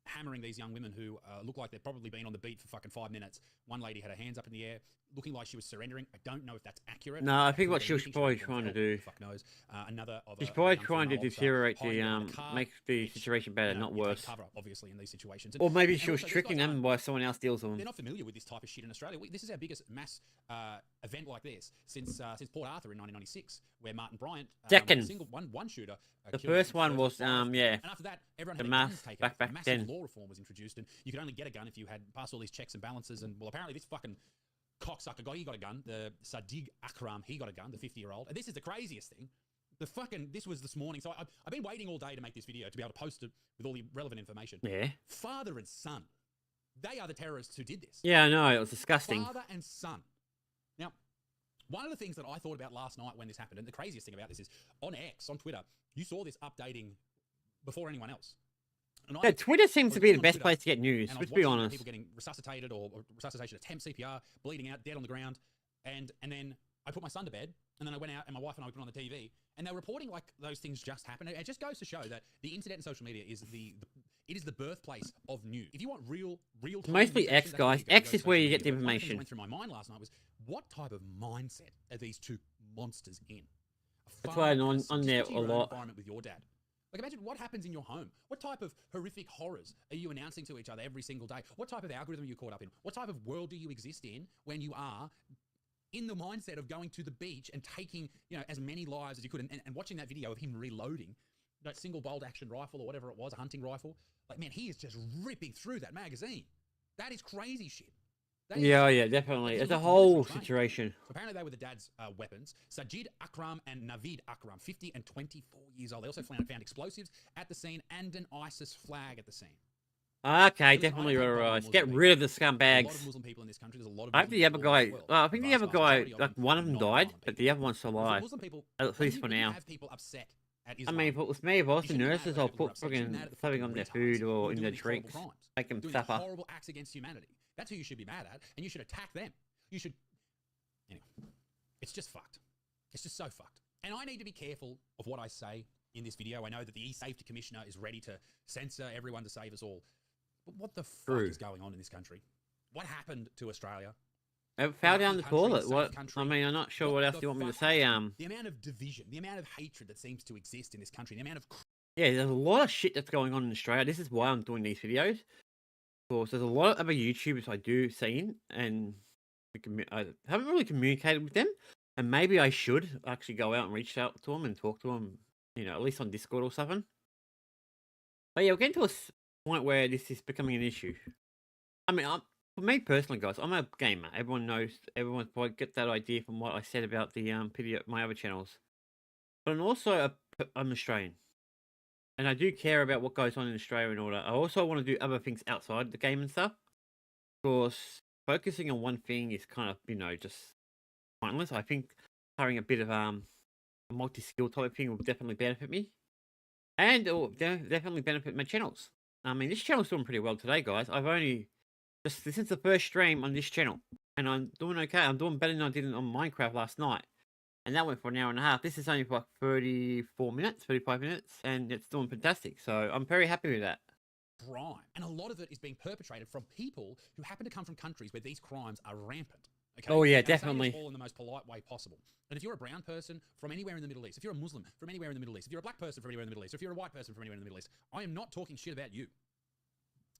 hammering these young women who look like they've probably been on the beat for fucking 5 minutes. One lady had her hands up in the air, looking like she was surrendering. I don't know if that's accurate. No, I That think could what have she been was anything. probably She trying to might have do. been Fuck knows. Another of She's a probably young trying to female officer deteriorate hiding the behind a car, make the which, situation better, you know, not you take worse. cover, obviously, in these situations. Or maybe and she was also, these tricking guys them aren't- while someone else deals with they're them. not familiar with this type of shit in Australia. This is our biggest mass event like this since Port Arthur in 1996, where Martin Bryant, Second. one shooter. The killed first one 35 was, people. yeah, And after that, everyone the had mass guns taken. back Massive then. law reform was introduced, and you could only get a gun if you had passed all these checks and balances. And well, apparently this fucking cocksucker guy, he got a gun. The Sadiq Akram, he got a gun. The 50-year-old. And this is the craziest thing. This was this morning. So I've been waiting all day to make this video to be able to post it with all the relevant information. Yeah. Father and son, they are the terrorists who did this. Yeah, I know. It was disgusting. Father and son. Now, one of the things that I thought about last night when this happened, and the craziest thing about this is on X, on Twitter, you saw this updating before anyone else. And Yeah, Twitter seems was to be the looking on best Twitter, place to get news, and I let's was be watching honest. people getting resuscitated or resuscitation attempt, CPR, bleeding out, dead on the ground. And then I put my son to bed, and then I went out and my wife and I put it on the TV, and they're reporting like those things just happened. It just goes to show that the internet and social media is it is the birthplace of news. If you want real Mostly X, guys. X is where you get the One of the things that information. went through my mind last night was, what type of mindset are these 2 monsters in? That's why I'm on Just there into a your own lot. environment with your dad. Like, imagine what happens in your home. What type of horrific horrors are you announcing to each other every single day? What type of algorithm are you caught up in? What type of world do you exist in when you are in the mindset of going to the beach and taking, you know, as many lives as you could, and watching that video of him reloading that single bolt action rifle or whatever it was, a hunting rifle? Like, man, he is just ripping through that magazine. That is crazy shit. That is- Yeah, yeah, definitely. Like, It's he a was whole military trained. situation. So apparently they were the dad's weapons. Sajid Akram and Naveed Akram, 50 and 24 years old. They also found explosives at the scene and an ISIS flag at the scene. Okay, Listen, definitely I hate right. Muslim Get people. rid of the A lot of scumbags. Muslim people in this country. There's a lot of I hope Muslim the other people all over guy, the world. well, I think the Vast, other vast guy, majority of like them one of are them not died, violent but people. the other one's still So alive. Muslim people, At when least you- for when you now. have people upset at I Islam, mean, if it was me, if I was you the should be mad nurses, about I'll people who are put upset. You should be mad fucking at the something fucking on their retards food who or are in doing their these horrible drinks. crimes, Make them doing these suffer. horrible acts against humanity. That's who you should be mad at, and you should attack them. You should. Anyway, it's just fucked. It's just so fucked. And I need to be careful of what I say in this video. I know that the E-Safety Commissioner is ready to censor everyone to save us all. But what the fuck True. is going on in this country? What happened to Australia? It fell down the Happy country, toilet. safe What? country. I mean, I'm not sure What what else the you want me to fuck say. happened? The amount of division, the amount of hatred that seems to exist in this country, the amount of Yeah, there's a lot of shit that's going on in Australia. This is why I'm doing these videos. Of course, there's a lot of other YouTubers I do see, and I haven't really communicated with them. And maybe I should actually go out and reach out to them and talk to them, you know, at least on Discord or something. But yeah, we're getting to a point where this is becoming an issue. I mean, for me personally, guys, I'm a gamer. Everyone knows, everyone probably get that idea from what I said about the video, my other channels. But I'm also I'm Australian, and I do care about what goes on in Australia and all that. I also want to do other things outside the game and stuff. Of course, focusing on one thing is kind of, you know, just pointless. I think having a bit of a multi-skill type thing will definitely benefit me, and it will definitely benefit my channels. I mean, this channel's doing pretty well today, guys. I've only just this is the first stream on this channel, and I'm doing okay. I'm doing better than I did on Minecraft last night, and that went for an hour and a half. This is only for like 34 minutes, 35 minutes, and it's doing fantastic. So I'm very happy with that. crime. And a lot of it is being perpetrated from people who happen to come from countries where these crimes are rampant. Okay? Oh, yeah, And I'm saying this definitely. all in the most polite way possible. And if you're a brown person from anywhere in the Middle East, if you're a Muslim from anywhere in the Middle East, if you're a black person from anywhere in the Middle East, if you're a white person from anywhere in the Middle East, I am not talking shit about you.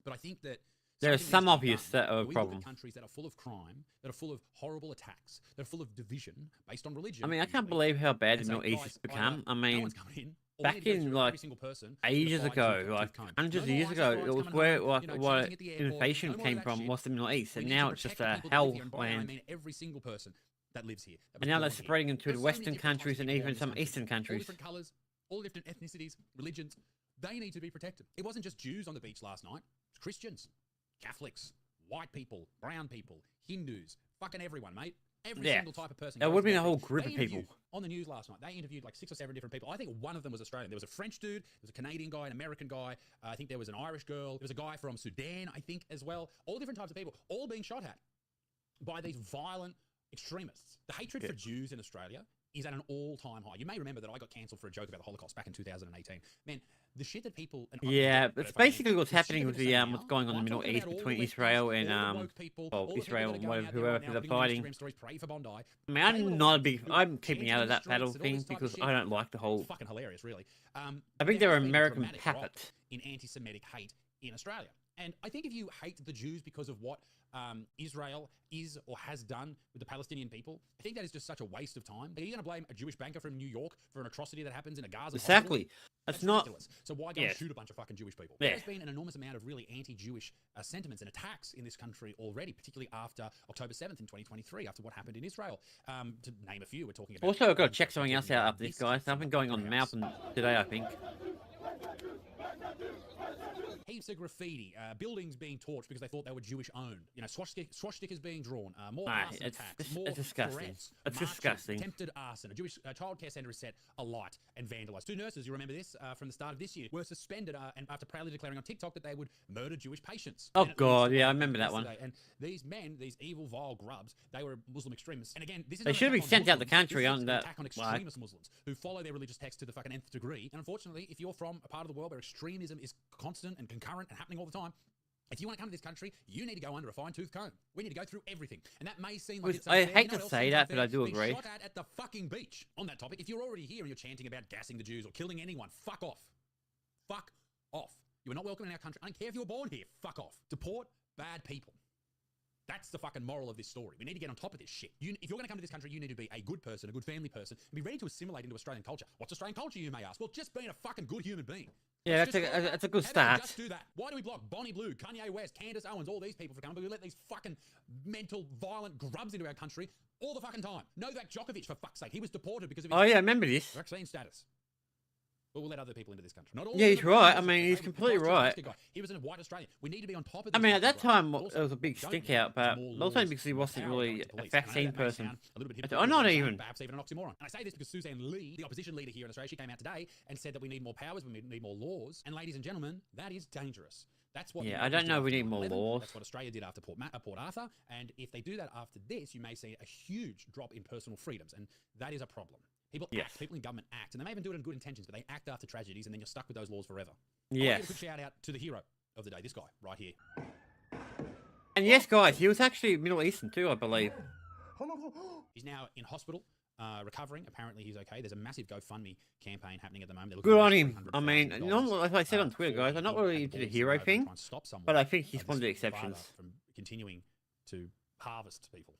But I think that There are something some needs to be obvious done. that are a We look problem. at countries that are full of crime, that are full of horrible attacks, that are full of division based on religion. I mean, I can't usually, believe how bad and the say, Middle East guys, has become. I no mean, one's coming in. Or we back need to go in through like every single person with a ages fine ago, tooth like comb. hundreds No of more years ISIS ago, guys it was coming where home, like you know, what chanting at the airport. innovation No more of came that from shit. was the Middle East, We and need now to it's just protect a the people that live hell here, and by that I land. mean every single person that lives here. that was And now they're born here. spreading into There's the so many Western different types of countries and people born in even this some country. Eastern All countries. different colours, all different ethnicities, religions. They need to be protected. It wasn't just Jews on the beach last night. It's Christians, Catholics, white people, brown people, Hindus, fucking everyone, mate. Every Yeah. single type of person. There goes would have to been that a whole beach. group They of people. interviewed- On the news last night, they interviewed like 6 or 7 different people. I think one of them was Australian. There was a French dude, there was a Canadian guy, an American guy. I think there was an Irish girl. There was a guy from Sudan, I think, as well. All different types of people, all being shot at by these violent extremists. The hatred for Jews in Australia is at an all-time high. You may remember that I got cancelled for a joke about the Holocaust back in 2018. Man, the shit that people... And Yeah, but it's if I may, basically what's the shit happening that with people the say what's now, going on in I'm the Middle talking East about all between the Israel leftists, and all the woke people, well, all the people Israel that and are going out there whoever right now they're putting on fighting. Instagram stories, pray for Bondi. I mean, They I'm were the not a ones big. who I'm keeping chanted out in of the that battle streets and all thing this type of because shit. I don't like the whole. It's fucking hilarious, really. I think there they're has been a American dramatic drop puppets. in anti-Semitic hate in Australia. And I think if you hate the Jews because of what Israel is or has done with the Palestinian people, I think that is just such a waste of time. Are you going to blame a Jewish banker from New York for an atrocity that happens in a Gaza hospital? Exactly. That's not. ridiculous. So why go and Yes. shoot a bunch of fucking Jewish people? Yeah. There's been an enormous amount of really anti-Jewish sentiments and attacks in this country already, particularly after October 7th in 2023, after what happened in Israel. To name a few, we're talking about... Also, I've got to check something else out after this, guys. from I've been the going on the Upper House. mountain today, I think. Heaps of graffiti, buildings being torched because they thought they were Jewish owned. You know, swastikas being drawn, more Nah, arson it's- attacks, it's- more it's disgusting. threats, It's marches, disgusting. attempted arson. A Jewish childcare centre is set alight and vandalised. 2 nurses, you remember this, from the start of this year, were suspended and after proudly declaring on TikTok that they would murder Jewish patients. Oh, And it God, leads to yeah, I what remember happened that one. yesterday. And these men, these evil, vile grubs, they were Muslim extremists. And again, this is They not an should be attack on sent out the Muslims. country This is on an that, attack on like- extremist Muslims who follow their religious text to the fucking nth degree. And unfortunately, if you're from a part of the world where extremism is constant and concurrent and happening all the time, if you want to come to this country, you need to go under a fine-tooth comb. We need to go through everything. And that may seem like Which it's I unfair. hate You know to what else say seems that, but unfair? I do Being agree. shot at the fucking beach on that topic. If you're already here and you're chanting about gassing the Jews or killing anyone, fuck off. Fuck off. You are not welcome in our country. I don't care if you were born here. Fuck off. Deport bad people. That's the fucking moral of this story. We need to get on top of this shit. If you're going to come to this country, you need to be a good person, a good family person, and be ready to assimilate into Australian culture. What's Australian culture, you may ask? Well, just being a fucking good human being. Yeah, Let's that's just call it that's a that. good How about we start. just do that? Why do we block Bonnie Blue, Kanye West, Candace Owens, all these people from coming, but we let these fucking mental, violent grubs into our country all the fucking time? Novak Djokovic, for fuck's sake, he was deported because of his Oh yeah, I remember this. vaccine status. But we'll let other people into this country. Not all Yeah, of he's them are right. I Muslims, mean, okay? he's The completely Boris right. Johnson guy, he was a white Australian. We need to be on top of I this mean, at stuff, that right? time, Also, it was a big don't stink need out, but more also laws because he wasn't empowering really going to a police. And I know vaccine that may person. sound a little bit I'm hypocritical, not but even. perhaps even an oxymoron. And I say this because Suzanne Lee, the opposition leader here in Australia, she came out today and said that we need more powers, we need more laws. And ladies and gentlemen, that is dangerous. That's what. Yeah, the I don't Americans know did we after need more 9/11. laws. That's what Australia did after Port Arthur. And if they do that after this, you may see a huge drop in personal freedoms, and that is a problem. People Yes. act, people in government act, and they may even do it in good intentions, but they act after tragedies, and then you're stuck with those laws forever. I want to give a Yes. quick shout out to the hero of the day, this guy right here. And yes, guys, he was actually Middle Eastern too, I believe. He's now in hospital, recovering. Apparently, he's okay. There's a massive GoFundMe campaign happening at the moment. They're looking Good to on raise him. I mean, $300,000, normal, like I said on Twitter, for guys, I'm not people really at the into the balls hero to go thing, try and stop someone, but I think he's one of the this father exceptions. from continuing to harvest people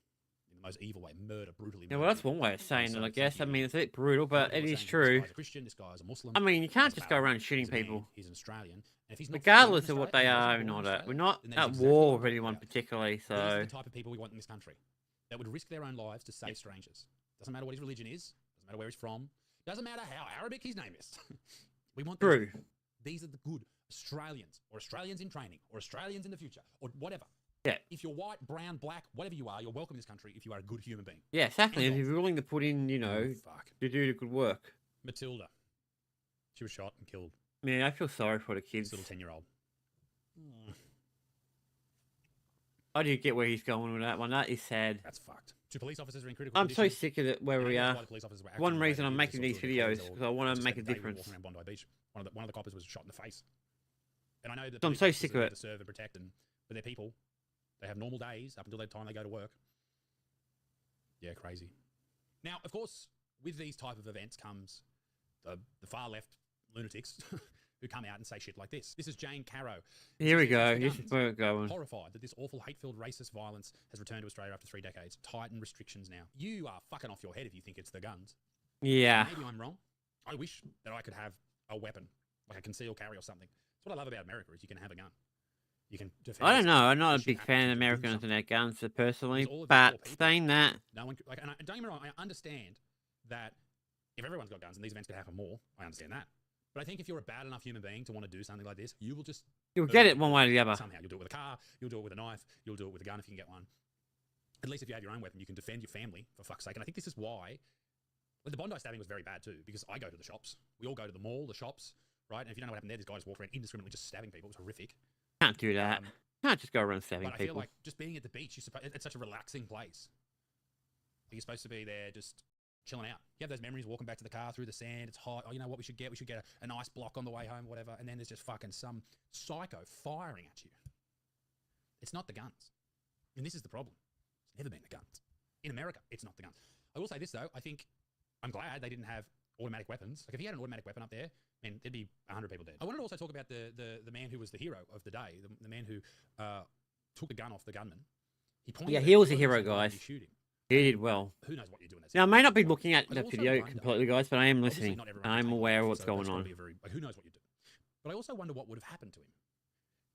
in the most evil way, brutally. Yeah, murder well, that's people. one way of saying it, So I it's guess. I like mean, it's a bit brutal, but it people are is saying true. This guy's a Christian, this guy's a Muslim. I mean, you can't doesn't just go matter. around shooting He's a man, people, He's an Australian. And if he's not regardless born of in what they Australia, are he and wasn't all born in that. We're Australia, not then at that's exactly war what with I'm anyone talking about. particularly, These are so the type of people we want in this country that would risk their own lives to save strangers. Doesn't matter what his religion is. Doesn't matter where he's from. Doesn't matter how Arabic his name is. We want these true. people. These are the good Australians, or Australians in training, or Australians in the future, or whatever. Yeah. If you're white, brown, black, whatever you are, you're welcome in this country if you are a good human being. Yeah, exactly. If End you're willing to put in, you know, Fuck. to do the good work. Matilda. She was shot and killed. Man, I feel sorry for the kids. This little 10-year-old. I do get where he's going with that one. That is sad. That's fucked. 2 police officers are in critical I'm so condition. sick of it where And we that's are. why the police officers were One acting reason I'm they making saw these two of their videos colleagues because I want to just make a that day were difference. walking around Bondi Beach. One of the coppers was shot in the face. And I know that I'm police so officers sick are of there it. to serve and protect, but they're people. They have normal days up until the time they go to work. Yeah, crazy. Now, of course, with these type of events comes the far left lunatics who come out and say shit like this. This is Jane Caro. Here we She says, go. "The This is guns. where we're going. Horrified that this awful, hate-filled, racist violence has returned to Australia after 3 decades. Tighten restrictions now." You are fucking off your head if you think it's the guns. Yeah. Maybe I'm wrong. I wish that I could have a weapon, like a concealed carry or something. That's what I love about America is you can have a gun. You can defend. I don't know. I'm not a Unless you big have fan to of do Americans something. and their guns personally, Because all of these but poor people- saying that, No one like, and don't get me wrong. I understand that if everyone's got guns and these events could happen more, I understand that. But I think if you're a bad enough human being to want to do something like this, you will just you'll hurt get it people one way or the other. somehow. You'll do it with a car. You'll do it with a knife. You'll do it with a gun if you can get one. At least if you have your own weapon, you can defend your family for fuck's sake. And I think this is why. Like, the Bondi stabbing was very bad too, because I go to the shops. We all go to the mall, the shops, right? And if you don't know what happened there, this guy just walked around indiscriminately just stabbing people. It was horrific. Can't do that. Um, Can't just go around stabbing But I feel people. like just being at the beach, it's such a relaxing place. Like, you're supposed to be there just chilling out. You have those memories walking back to the car through the sand. It's hot. Oh, you know what we should get? We should get a nice block on the way home, whatever. And then there's just fucking some psycho firing at you. It's not the guns. And this is the problem. It's never been the guns. In America, it's not the guns. I will say this, though. I think I'm glad they didn't have automatic weapons. Like, if he had an automatic weapon up there, man, there'd be 100 people dead. I wanted to also talk about the man who was the hero of the day, the man who took the gun off the gunman. He pointed Yeah, it- he was a pointed hero, something and guys. he shoot him. He did well. Who knows what you're doing? Now, I may not be looking at I'd the also video wonder- completely, guys, but I am Obviously, listening. not everyone I'm can take aware of knives, what's so going that's gotta on. be a very, like, who knows what you do? But I also wonder what would have happened to him.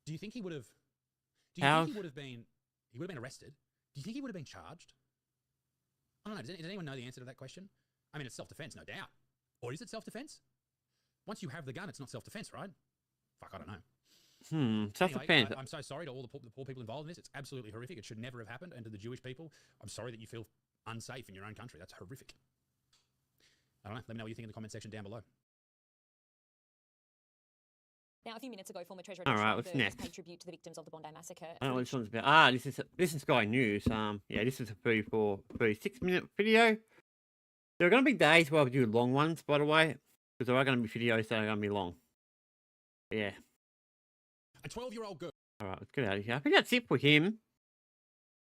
Do you think he would have? Do you How- think he would have been? He would have been arrested. Do you think he would have been charged? I don't know. Does anyone know the answer to that question? I mean, it's self-defense, no doubt. Or is it self-defense? Once you have the gun, it's not self-defense, right? Fuck, I don't know. Self-defense. Anyway, I'm so sorry to all the poor people involved in this. It's absolutely horrific. It should never have happened. And to the Jewish people, I'm sorry that you feel unsafe in your own country. That's horrific. I don't know. Let me know what you think in the comment section down below. Now, a few minutes ago, former Treasurer All Nick right, what's Schellenberg next? paid tribute to the victims of the Bondi massacre. I don't know what this one's about. This is Sky News. Yeah, this is a 36-minute video. There are going to be days where I do long ones, by the way, because there are going to be videos that are going to be long. Yeah. A 12-year-old girl. All right, let's get out of here. I think that's it for him.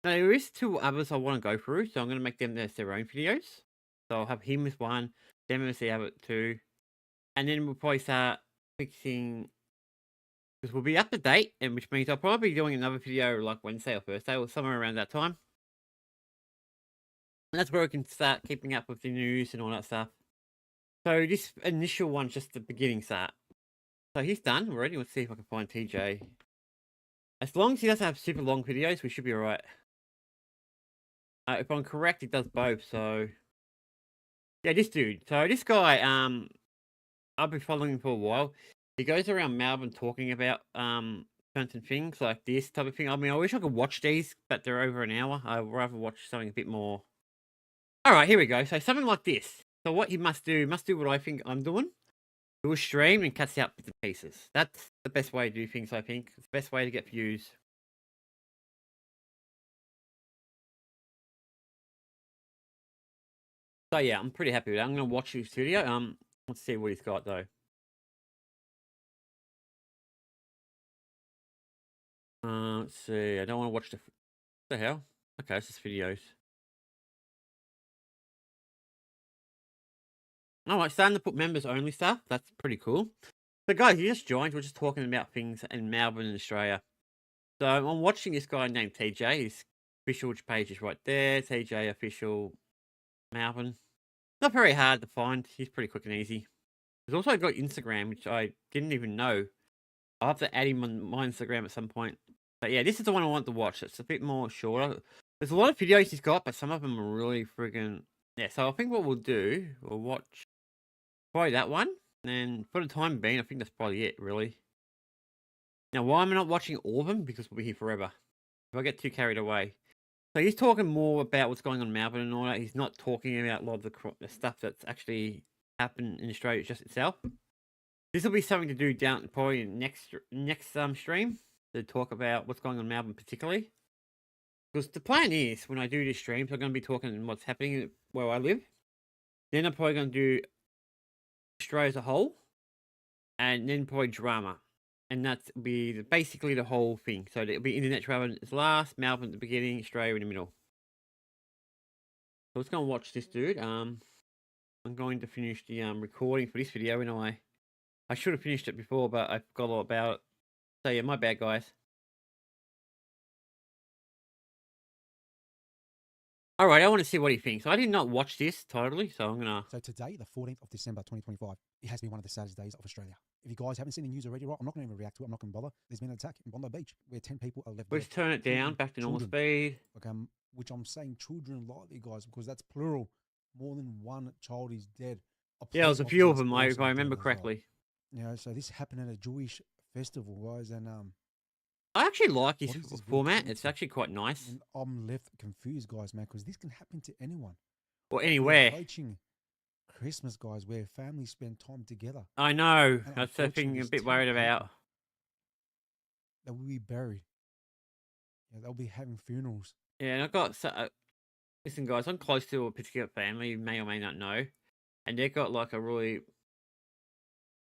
Now, there is 2 others I want to go through, so I'm going to make them their own videos. So I'll have him as one, them as the other 2, and then we'll probably start fixing, because we'll be up to date, and which means I'll probably be doing another video like Wednesday or Thursday or somewhere around that time. And that's where I can start keeping up with the news and all that stuff. So this initial one's just the beginning start. So he's done already. Let's see if I can find TJ. As long as he doesn't have super long videos, we should be alright. If I'm correct, he does both, so... Yeah, this dude. So this guy, I've been following him for a while. He goes around Melbourne talking about certain things like this type of thing. I mean, I wish I could watch these, but they're over an hour. I'd rather watch something a bit more... Alright, here we go. So something like this. So what he must do what I think I'm doing. Do a stream and cuts out bits and pieces. That's the best way to do things, I think. It's the best way to get views. So yeah, I'm pretty happy with that. I'm gonna watch this video. Let's see what he's got though. Let's see. I don't want to watch what the hell? Okay, it's just videos. Alright, starting to put members only stuff. That's pretty cool. So guys, you just joined. We're just talking about things in Melbourne and Australia. So I'm watching this guy named TJ. His official page is right there. TJ official Melbourne. Not very hard to find. He's pretty quick and easy. He's also got Instagram, which I didn't even know. I'll have to add him on my Instagram at some point. But yeah, this is the one I want to watch. It's a bit more shorter. There's a lot of videos he's got, but some of them are really friggin'... Yeah, so I think what we'll do, we'll watch probably that one. And for the time being, I think that's probably it, really. Now, why am I not watching all of them? Because we'll be here forever. If I get too carried away. So he's talking more about what's going on in Melbourne and all that. He's not talking about a lot of the stuff that's actually happened in Australia just itself. This will be something to do down probably next stream to talk about what's going on in Melbourne particularly. Because the plan is when I do these streams, I'm going to be talking what's happening where I live. Then I'm probably going to do Australia as a whole, and then probably drama. And that's be basically the whole thing. So it'll be internet travel as last, Melbourne at the beginning, Australia in the middle. So let's go and watch this dude. I'm going to finish the recording for this video, and I I should have finished it before, but I forgot all about it. So yeah, my bad, guys. All right, I want to see what he thinks. I did not watch this totally, so I'm gonna. So today, the 14th of December, 2025, it has been one of the saddest days of Australia. If you guys haven't seen the news already, right, I'm not going to even react to it. I'm not going to bother. There's been an attack in Bondi Beach where 10 people are left Let's dead. turn it down Children, back to normal children. speed. Like, which I'm saying children lightly, guys, because that's plural. More than one child is dead. Yeah, there's a police few of officer is them, also if I dead remember as well. correctly. You know, so this happened at a Jewish festival, guys, and I actually like his what is this world format. coming It's to? actually quite nice. And I'm left confused, guys, man, because this can happen to anyone. Or We're anywhere. approaching Christmas, guys, where families spend time together. I know. And That's the thing unfortunately, I'm a there's bit worried 10 about. people that will be buried. Yeah, they'll be having funerals. Yeah, and I've got. Listen, guys, I'm close to a particular family you may or may not know. And they've got like a really.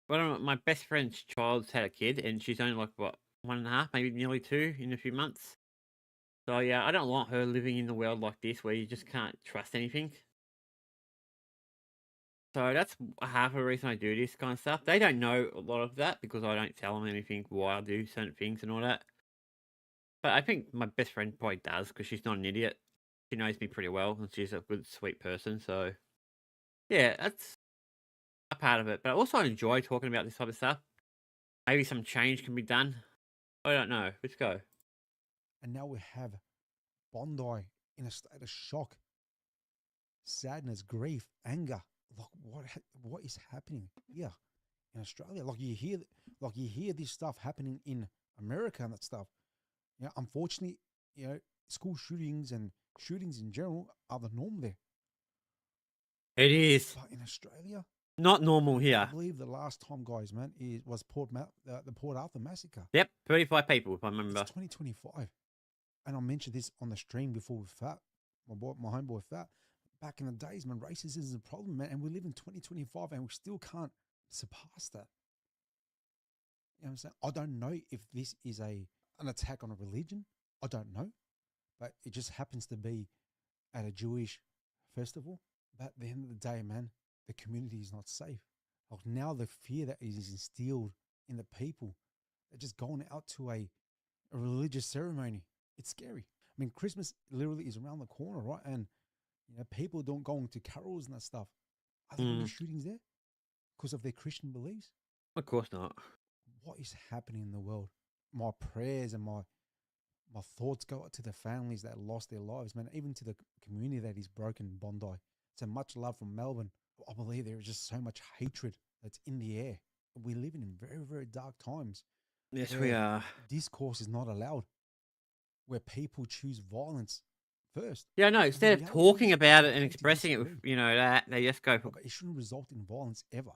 Well, my best friend's child's had a kid, and she's only like, what, 1.5, maybe nearly 2 in a few months. So, yeah, I don't want her living in the world like this where you just can't trust anything. So that's half a reason I do this kind of stuff. They don't know a lot of that because I don't tell them anything why I do certain things and all that. But I think my best friend probably does because she's not an idiot. She knows me pretty well and she's a good, sweet person. So, yeah, that's a part of it. But I also enjoy talking about this type of stuff. Maybe some change can be done. I don't know. Let's go. And now we have Bondi in a state of shock, sadness, grief, anger. Like what is happening here in Australia? Like you hear this stuff happening in America and that stuff. You know, unfortunately, you know, school shootings and shootings in general are the norm there. It is But in Australia, not normal I here. believe the last time, guys, man, was the Port Arthur massacre. Yep, 35 people, if I remember. It's 2025. And I mentioned this on the stream before with Fat, my homeboy Fat. Back in the days, man, racism is a problem, man. And we live in 2025 and we still can't surpass that. You know what I'm saying? I don't know if this is an attack on a religion. I don't know. But it just happens to be at a Jewish festival. But at the end of the day, man, the community is not safe. Like now the fear that is instilled in the people, they're just going out to a religious ceremony. It's scary. I mean, Christmas literally is around the corner, right? And you know, people don't go to carols and that stuff. Are there any shootings there because of their Christian beliefs? Of course not. What is happening in the world? My prayers and my thoughts go out to the families that lost their lives, man. Even to the community that is broken in Bondi. So much love from Melbourne. I believe there is just so much hatred that's in the air. We're living in very, very dark times. Yes, we are. Discourse is not allowed, where people choose violence first. Yeah, no, instead of reality talking is about it okay and to expressing it with, disagree. you know, that, they just go for. But it shouldn't result in violence ever.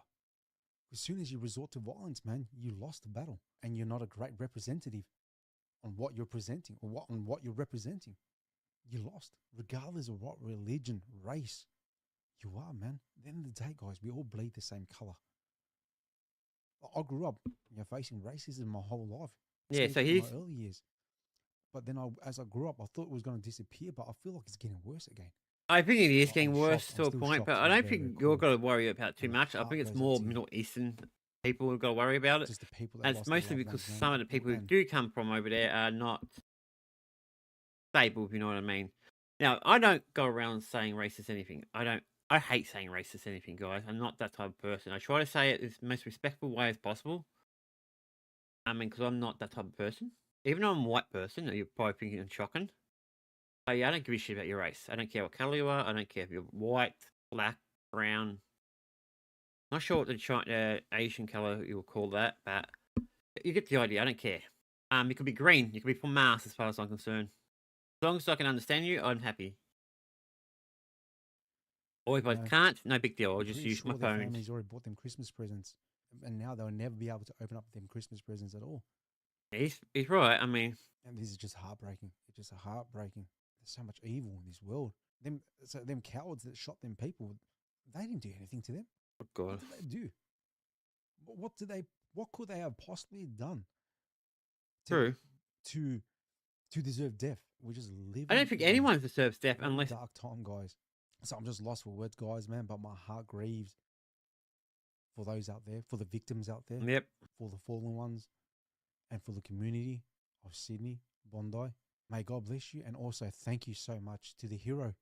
As soon as you resort to violence, man, you lost the battle, and you're not a great representative on what you're presenting or what you're representing. You lost, regardless of what religion, race you are, man. At the end of the day, guys, we all bleed the same color. I grew up, you know, facing racism my whole life. Yeah, so especially in he's. my early years. But then as I grew up, I thought it was going to disappear, but I feel like it's getting worse again. I think it is I'm getting worse shocked. to I'm a still point, shocked. but I I'm don't very, very think you've got cold. to worry about it too And my much. I heart think it's goes out more to you. Middle Eastern people who've got to worry about it. Just the people that And it's lost their mostly loved because ones, some man. of the people who And do come from over there are not stable, if you know what I mean. Now, I don't go around saying racist anything. I hate saying racist anything, guys. I'm not that type of person. I try to say it in the most respectful way as possible. I mean, because I'm not that type of person. Even though I'm a white person, you're probably thinking I'm shocking. But yeah, I don't give a shit about your race. I don't care what color you are. I don't care if you're white, black, brown. Not sure what the Asian color you will call that, but you get the idea. I don't care. You could be green. You could be from Mars, as far as I'm concerned. As long as I can understand you, I'm happy. Or if I No. can't, no big deal. I'll I'm just pretty use sure my their phone. families already bought them Christmas presents, and now they'll never be able to open up them Christmas presents at all. He's right. I mean, And this is just heartbreaking. It's just heartbreaking. There's so much evil in this world. Them cowards that shot them people, they didn't do anything to them. oh God. What did they do? What could they have possibly done True. to deserve death? We just live. I don't think anyone deserves death unless. Dark time, guys. So I'm just lost for words, guys, man. But my heart grieves for those out there, for the victims out there, Yep. for the fallen ones, and for the community of Sydney, Bondi. May God bless you. And also thank you so much to the hero,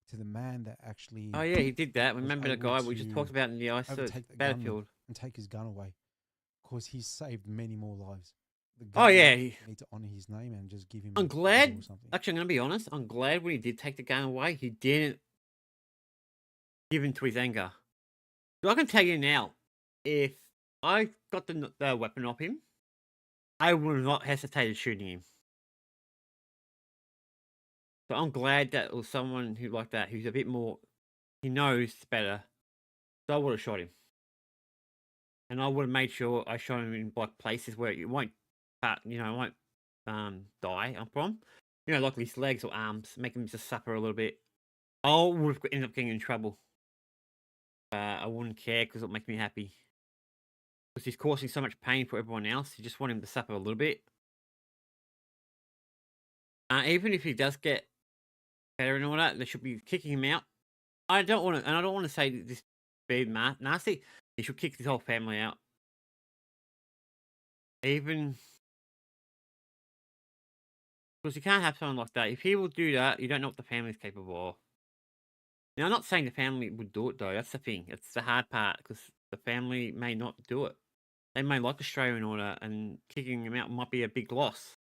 to the man that actually Oh yeah, he did that. was Remember the able guy we just to talked about in the ice overtake the gunman battlefield? and take his gun away, because he saved many more lives. The Oh yeah, government need to honor his name and just give him. I'm a medal glad. or something. Actually, I'm gonna be honest. I'm glad when he did take the gun away, he didn't give in to his anger. So I can tell you now, if I got the weapon off him, I would have not hesitated shooting him. So I'm glad that it was someone who like that, who's a bit more, he knows better. So I would have shot him, and I would have made sure I shot him in like places where it won't, won't die. I'm from, like his legs or arms, make him just suffer a little bit. I would have ended up getting in trouble. I wouldn't care because it'll make me happy. Because he's causing so much pain for everyone else. You just want him to suffer a little bit. Even if he does get better and all that, they should be kicking him out. I don't want to say this be nasty. He should kick his whole family out. Even because you can't have someone like that. If he will do that, you don't know what the family's capable of. Now, I'm not saying the family would do it though. That's the thing. It's the hard part because the family may not do it. They may like Australia and all that, and kicking him out might be a big loss.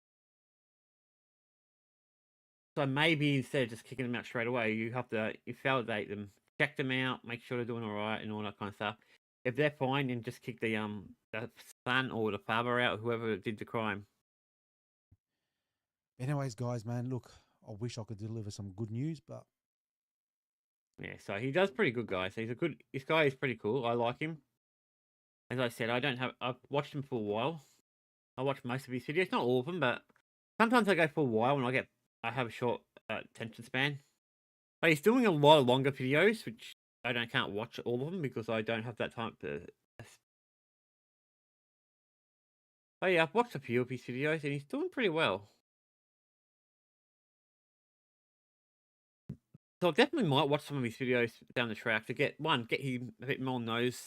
So maybe instead of just kicking them out straight away, you have to validate them, check them out, make sure they're doing all right, and all that kind of stuff. If they're fine, then just kick the son or the father out, whoever did the crime. Anyways, guys, man, look, I wish I could deliver some good news, but Yeah, so he does pretty good, guys. This guy is pretty cool. I like him. As I said, I've watched him for a while. I watch most of his videos, not all of them, but sometimes I go for a while when I have a short attention span. But he's doing a lot of longer videos, which I can't watch all of them because I don't have that time to. But yeah, I've watched a few of his videos and he's doing pretty well. So I definitely might watch some of his videos down the track to get him a bit more nose.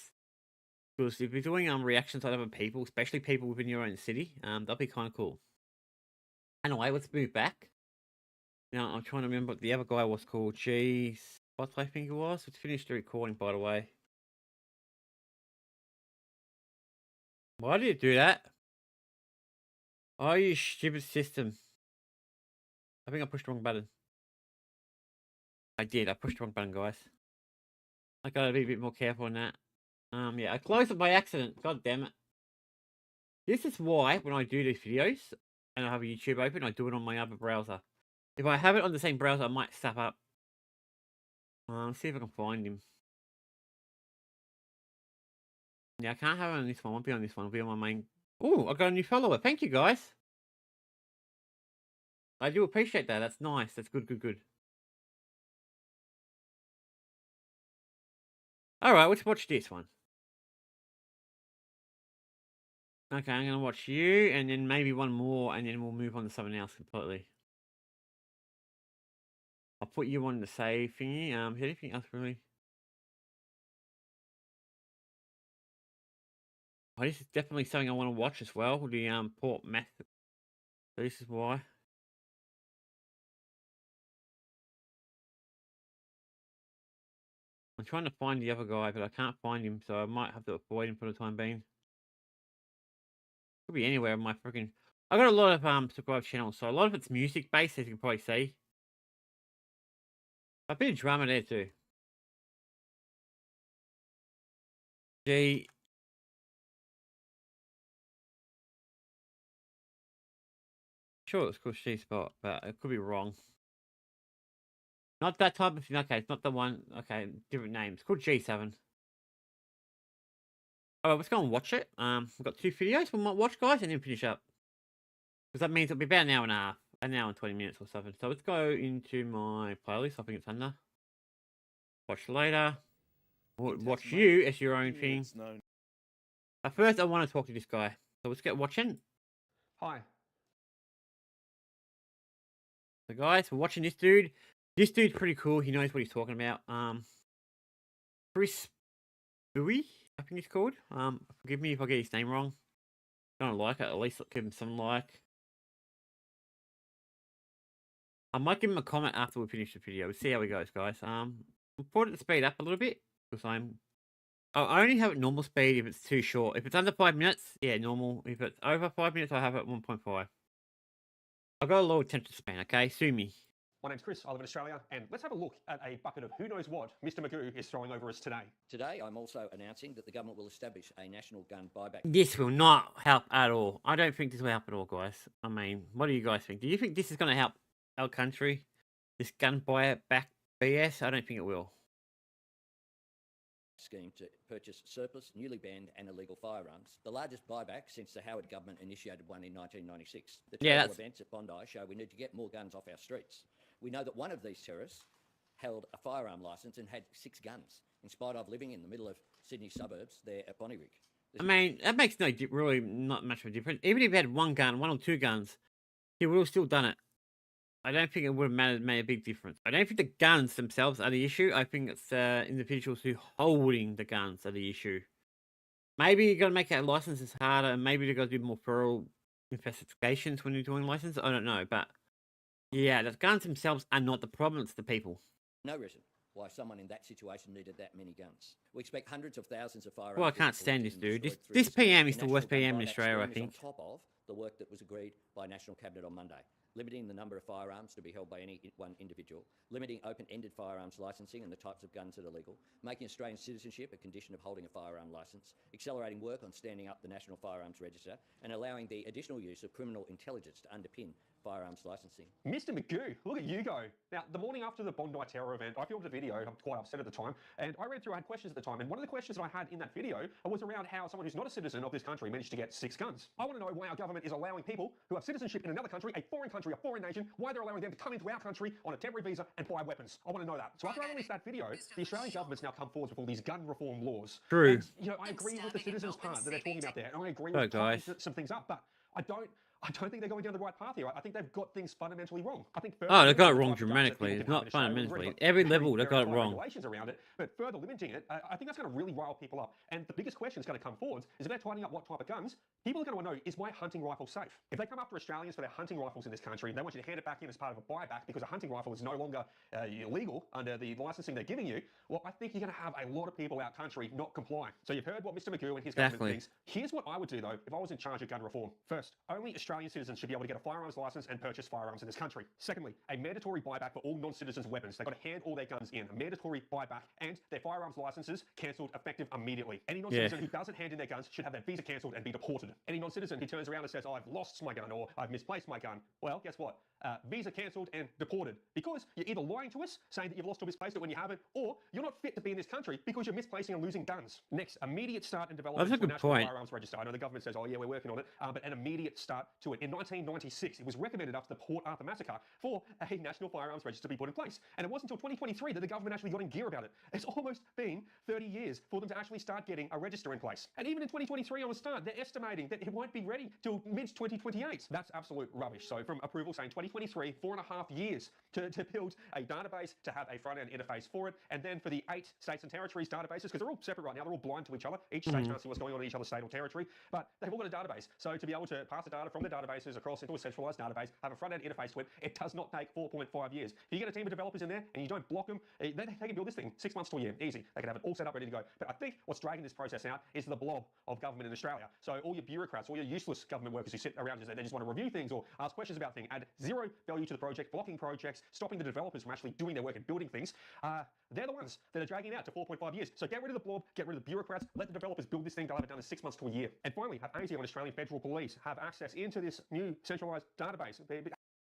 Because if you're doing reactions on other people, especially people within your own city, that'd be kind of cool. Anyway, let's move back. Now I'm trying to remember what the other guy was called. Jeez, what I think it was. Let's finish the recording, by the way. Why did it do that? Oh, you stupid system. I think I pushed the wrong button. I did. I pushed the wrong button, guys. I gotta be a bit more careful on that. Yeah, I closed it by accident. God damn it. This is why when I do these videos and I have YouTube open, I do it on my other browser. If I have it on the same browser, I might stuff up. Let's see if I can find him. Yeah, I can't have it on this one. I won't be on this one. I'll be on my main. Oh, I got a new follower. Thank you, guys. I do appreciate that. That's nice. That's good, good, good. Alright, let's watch this one. Okay, I'm going to watch you, and then maybe one more, and then we'll move on to something else completely. I'll put you on the save thingy. Is there anything else really? Oh, this is definitely something I want to watch as well. The port method. So this is why. I'm trying to find the other guy, but I can't find him, so I might have to avoid him for the time being. Could be anywhere in my freaking. I got a lot of subscribed channels, so a lot of it's music based, as you can probably see. A bit of drama there too. G. Sure, it's called She Spot, but it could be wrong. Not that type of thing. Okay, it's not the one. Okay, different names. It's called G7. Alright, let's go and watch it. We've got 2 videos we might watch, guys, and then finish up. Because that means it'll be about an hour and a half. An hour and 20 minutes or something. So let's go into my playlist. I think it's under. Watch later. Watch you as your own thing. But first, I want to talk to this guy. So let's get watching. Hi. So guys, we're watching this dude. This dude's pretty cool. He knows what he's talking about. Chris Bowie. I think it's called. Forgive me if I get his name wrong. Don't like it. At least give him some like. I might give him a comment after we finish the video. We'll see how it goes, guys. We'll put it to speed up a little bit because I only have it normal speed if it's too short. If it's under 5 minutes, yeah, normal. If it's over 5 minutes, I have it at 1.5. I've got a low attention span. Okay, sue me. My name's Chris, I live in Australia, and let's have a look at a bucket of who knows what Mr. Magoo is throwing over us today. Today, I'm also announcing that the government will establish a national gun buyback. This will not help at all. I don't think this will help at all, guys. I mean, what do you guys think? Do you think this is going to help our country? This gun buyback BS? I don't think it will. Scheme to purchase surplus, newly banned and illegal firearms. The largest buyback since the Howard government initiated one in 1996. The terrible events at Bondi show we need to get more guns off our streets. We know that one of these terrorists held a firearm licence and had 6 guns, in spite of living in the middle of Sydney suburbs there at Bonnyrigg. I mean, that makes really not much of a difference. Even if he had 1 gun, 1 or 2 guns, he would have still done it. I don't think it would have made a big difference. I don't think the guns themselves are the issue. I think it's individuals who holding the guns are the issue. Maybe you got to make our licenses harder, and maybe you got to do more thorough investigations when you're doing licenses. I don't know, but yeah, the guns themselves are not the problem. It's the people. No reason why someone in that situation needed that many guns. We expect hundreds of thousands of firearms. Well, I can't stand this dude. This PM is the worst PM in Australia, I think. On top of the work that was agreed by National Cabinet on Monday, limiting the number of firearms to be held by any one individual, limiting open-ended firearms licensing and the types of guns that are legal, making Australian citizenship a condition of holding a firearm licence, accelerating work on standing up the National Firearms Register, and allowing the additional use of criminal intelligence to underpin firearms licensing. Mr. Magoo, look at you go. Now, the morning after the Bondi terror event, I filmed a video, I'm quite upset at the time, and I read through, I had questions at the time, and one of the questions that I had in that video was around how someone who's not a citizen of this country managed to get 6 guns. I want to know why our government is allowing people who have citizenship in another country, a foreign nation, why they're allowing them to come into our country on a temporary visa and buy weapons. I want to know that. So after I released that video, the Australian government's now come forward with all these gun reform laws. True. And, you know, I agree with the citizens part that they're talking about there, and I agree Oh, with guys. some things up, but I don't think they're going down the right path here. I think they've got things fundamentally wrong. I think Oh, they got it further wrong limiting dramatically. the It's types of not guns in Australia, we've already fundamentally. got Every very level, they got it verified wrong. regulations around it, but further limiting it, I think that's going to really rile people up. And the biggest question that's going to come forward is if they're tightening up what type of guns, people are going to want to know, is my hunting rifle safe? If they come after Australians for their hunting rifles in this country, they want you to hand it back in as part of a buyback because a hunting rifle is no longer illegal under the licensing they're giving you, well, I think you're going to have a lot of people out country not complying. So you've heard what Mr. Magoo and his government thinks. Here's what I would do, though, if I was in charge of gun reform. First, only Australian citizens should be able to get a firearms licence and purchase firearms in this country. Secondly, a mandatory buyback for all non-citizens' weapons. They've got to hand all their guns in. A mandatory buyback and their firearms licences cancelled effective immediately. Any non-citizen who doesn't hand in their guns should have their visa cancelled and be deported. Any non-citizen who turns around and says, oh, I've lost my gun or I've misplaced my gun, well, guess what? Visa cancelled and deported because you're either lying to us, saying that you've lost or misplaced it when you haven't, or you're not fit to be in this country because you're misplacing and losing guns. Next, immediate start and development That's a to a good national point. firearms register. I know the government says, oh yeah, we're working on it, but an immediate start to it. In 1996, it was recommended after the Port Arthur massacre for a national firearms register to be put in place. And it wasn't until 2023 that the government actually got in gear about it. It's almost been 30 years for them to actually start getting a register in place. And even in 2023 on the start, they're estimating that it won't be ready till mid-2028. That's absolute rubbish. So from approval saying 2023, 4.5 years to build a database, to have a front-end interface for it, and then for the 8 states and territories databases, because they're all separate right now, they're all blind to each other. Each state can't see what's going on in each other's state or territory, but they've all got a database. So to be able to pass the data from the databases across into a centralized database, have a front-end interface to it, it does not take 4.5 years. If you get a team of developers in there and you don't block them, they can build this thing 6 months to a year, easy. They can have it all set up, ready to go. But I think what's dragging this process out is the blob of government in Australia. So all your bureaucrats, all your useless government workers who sit around and they just want to review things or ask questions about things, add zero value to the project, blocking projects, stopping the developers from actually doing their work and building things, they're the ones that are dragging it out to 4.5 years. So get rid of the blob, get rid of the bureaucrats, let the developers build this thing. They'll have it done in 6 months to a year. And finally, have ASIO and Australian Federal Police have access into this new centralised database.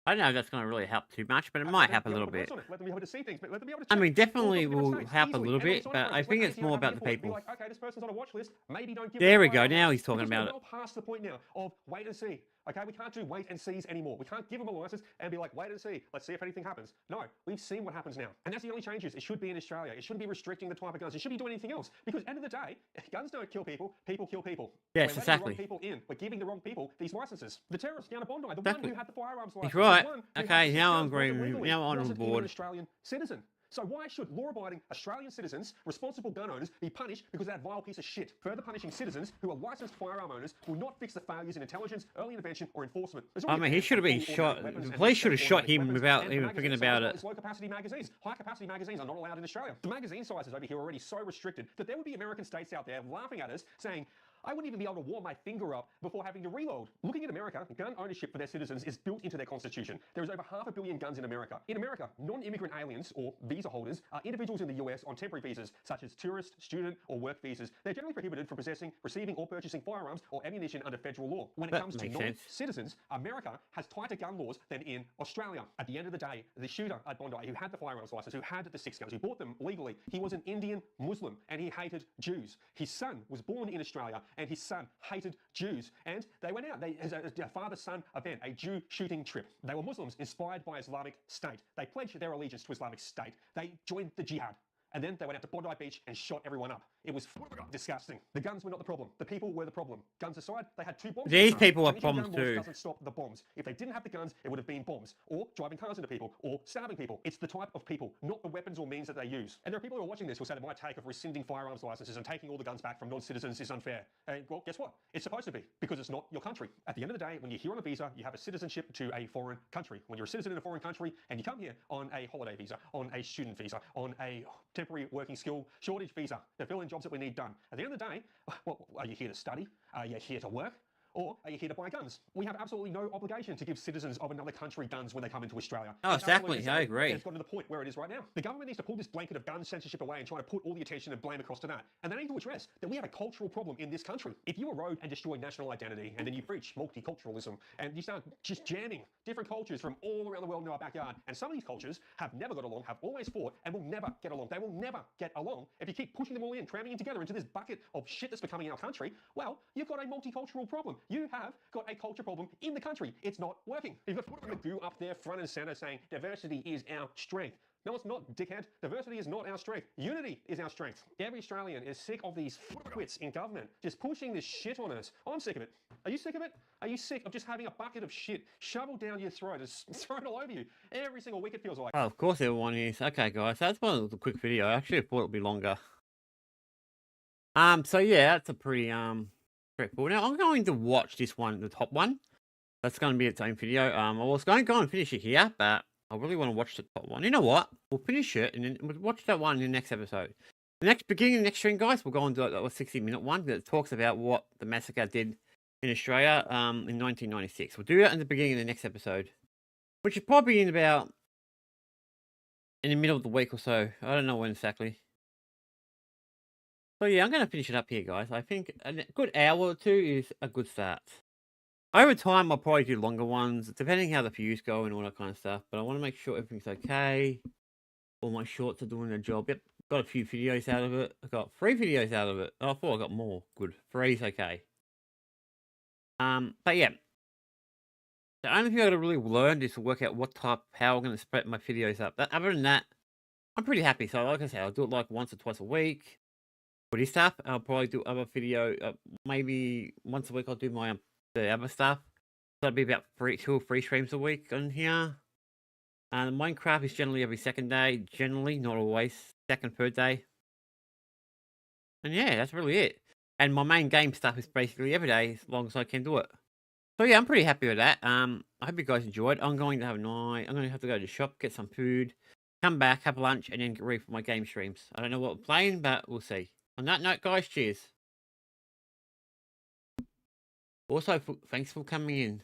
I don't know if that's going to really help too much, but it might help a little bit. Let them be able to see things, but let them be able to I check mean, definitely all documents will safe, help a easily. little And when bit, it's on but a I think list, it's let more ASIO about have the input. Be people. like, okay, this person's on a watch list. Maybe don't give There them we a go. firearm Now license. he's talking Because about we're it. well past the point now of wait and see. Okay, we can't do wait and sees anymore. We can't give them a license and be like, wait and see. Let's see if anything happens. No, we've seen what happens now. And that's the only changes. It should be in Australia. It shouldn't be restricting the type of guns. It should be doing anything else. Because at the end of the day, guns don't kill people. People kill people. Yes, We're letting exactly. the wrong people in. We're giving the wrong people these licenses. The terrorist down at Bondi, the Exactly. one who had the firearms license. He's right. The one who Okay, had now guns I'm agreeing bought with you. illegally Now I'm on wasn't even board. an Australian citizen. So why should law-abiding Australian citizens, responsible gun owners, be punished because of that vile piece of shit? Further punishing citizens who are licensed firearm owners will not fix the failures in intelligence, early intervention, or enforcement. There's I already a mean, he ban should have on been fully shot. automatic weapons The and police should have semi-automatic shot him weapons without and for even magazines. thinking So about as it. well as low-capacity magazines. High-capacity magazines are not allowed in Australia. The magazine sizes over here are already so restricted that there would be American states out there laughing at us, saying, I wouldn't even be able to warm my finger up before having to reload. Looking at America, gun ownership for their citizens is built into their constitution. There is over 500 million guns in America. In America, non-immigrant aliens, or visa holders, are individuals in the US on temporary visas, such as tourist, student, or work visas. They're generally prohibited from possessing, receiving, or purchasing firearms or ammunition under federal law. When it That comes to makes sense. non-citizens, America has tighter gun laws than in Australia. At the end of the day, the shooter at Bondi, who had the firearms license, who had the 6 guns, who bought them legally, he was an Indian Muslim, and he hated Jews. His son was born in Australia, and his son hated Jews, and they went out. As a father-son event, a Jew shooting trip. They were Muslims inspired by Islamic State. They pledged their allegiance to Islamic State. They joined the jihad. And then they went out to Bondi Beach and shot everyone up. It was disgusting. The guns were not the problem. The people were the problem. Guns aside, they had 2 bombs. in These the car. people are Finishing problems gun laws too. doesn't stop the bombs. If they didn't have the guns, it would have been bombs, or driving cars into people, or stabbing people. It's the type of people, not the weapons or means that they use. And there are people who are watching this who say that my take of rescinding firearms licenses and taking all the guns back from non-citizens is unfair. And well, guess what? It's supposed to be, because it's not your country. At the end of the day, when you're here on a visa, you have a citizenship to a foreign country. When you're a citizen in a foreign country and you come here on a holiday visa, on a student visa, on a temporary working skill shortage visa to fill in jobs that we need done. At the end of the day, well, are you here to study? Are you here to work? Or are you here to buy guns? We have absolutely no obligation to give citizens of another country guns when they come into Australia. Oh, It's exactly. absolutely I insane. agree. And it's gotten to the point where it is right now. The government needs to pull this blanket of gun censorship away and try to put all the attention and blame across to that. And they need to address that we have a cultural problem in this country. If you erode and destroy national identity, and then you preach multiculturalism, and you start just jamming different cultures from all around the world into our backyard, and some of these cultures have never got along, have always fought, and will never get along. They will never get along if you keep pushing them all in, cramming them together into this bucket of shit that's becoming our country. Well, you've got a multicultural problem. You have got a culture problem in the country. It's not working. You've got Magoo up there front and center saying diversity is our strength. No, it's not, dickhead. Diversity is not our strength. Unity is our strength. Every Australian is sick of these fuckwits in government just pushing this shit on us. I'm sick of it. Are you sick of it? Are you sick of just having a bucket of shit shoveled down your throat, just thrown all over you every single week, it feels like? Oh, of course everyone is. Okay, guys, that's one of the quick video. I actually thought it'd be longer. So yeah, that's a pretty straightforward. Now I'm going to watch this one, the top one. That's going to be its own video. I was going to go and finish it here, but I really want to watch the top one. You know what? We'll finish it and then we'll watch that one in the next episode. Beginning of the next stream, guys, we'll go on to a 60-minute one that talks about what the massacre did in Australia in 1996. We'll do that in the beginning of the next episode, which is probably in the middle of the week or so. I don't know when exactly. So yeah, I'm going to finish it up here, guys. I think a good hour or two is a good start. Over time, I'll probably do longer ones, depending how the views go and all that kind of stuff. But I want to make sure everything's okay. All my shorts are doing their job. Yep, got a few videos out of it. I got 3 videos out of it. Oh, I thought I got more. Good. 3's okay. But yeah. The only thing I got to really learn is to work out how I'm going to spread my videos up. But other than that, I'm pretty happy. So like I said, I'll do it like once or twice a week. For this stuff, I'll probably do other video. Maybe once a week I'll do my the other stuff. So that'll be about 2 or 3 streams a week on here. And Minecraft is generally every second day. Generally, not always. Second, third day. And yeah, that's really it. And my main game stuff is basically every day as long as I can do it. So yeah, I'm pretty happy with that. I hope you guys enjoyed. I'm going to have a night. I'm going to have to go to the shop, get some food, come back, have lunch, and then get ready for my game streams. I don't know what we're playing, but we'll see. On that note, guys, cheers. Also, thanks for coming in.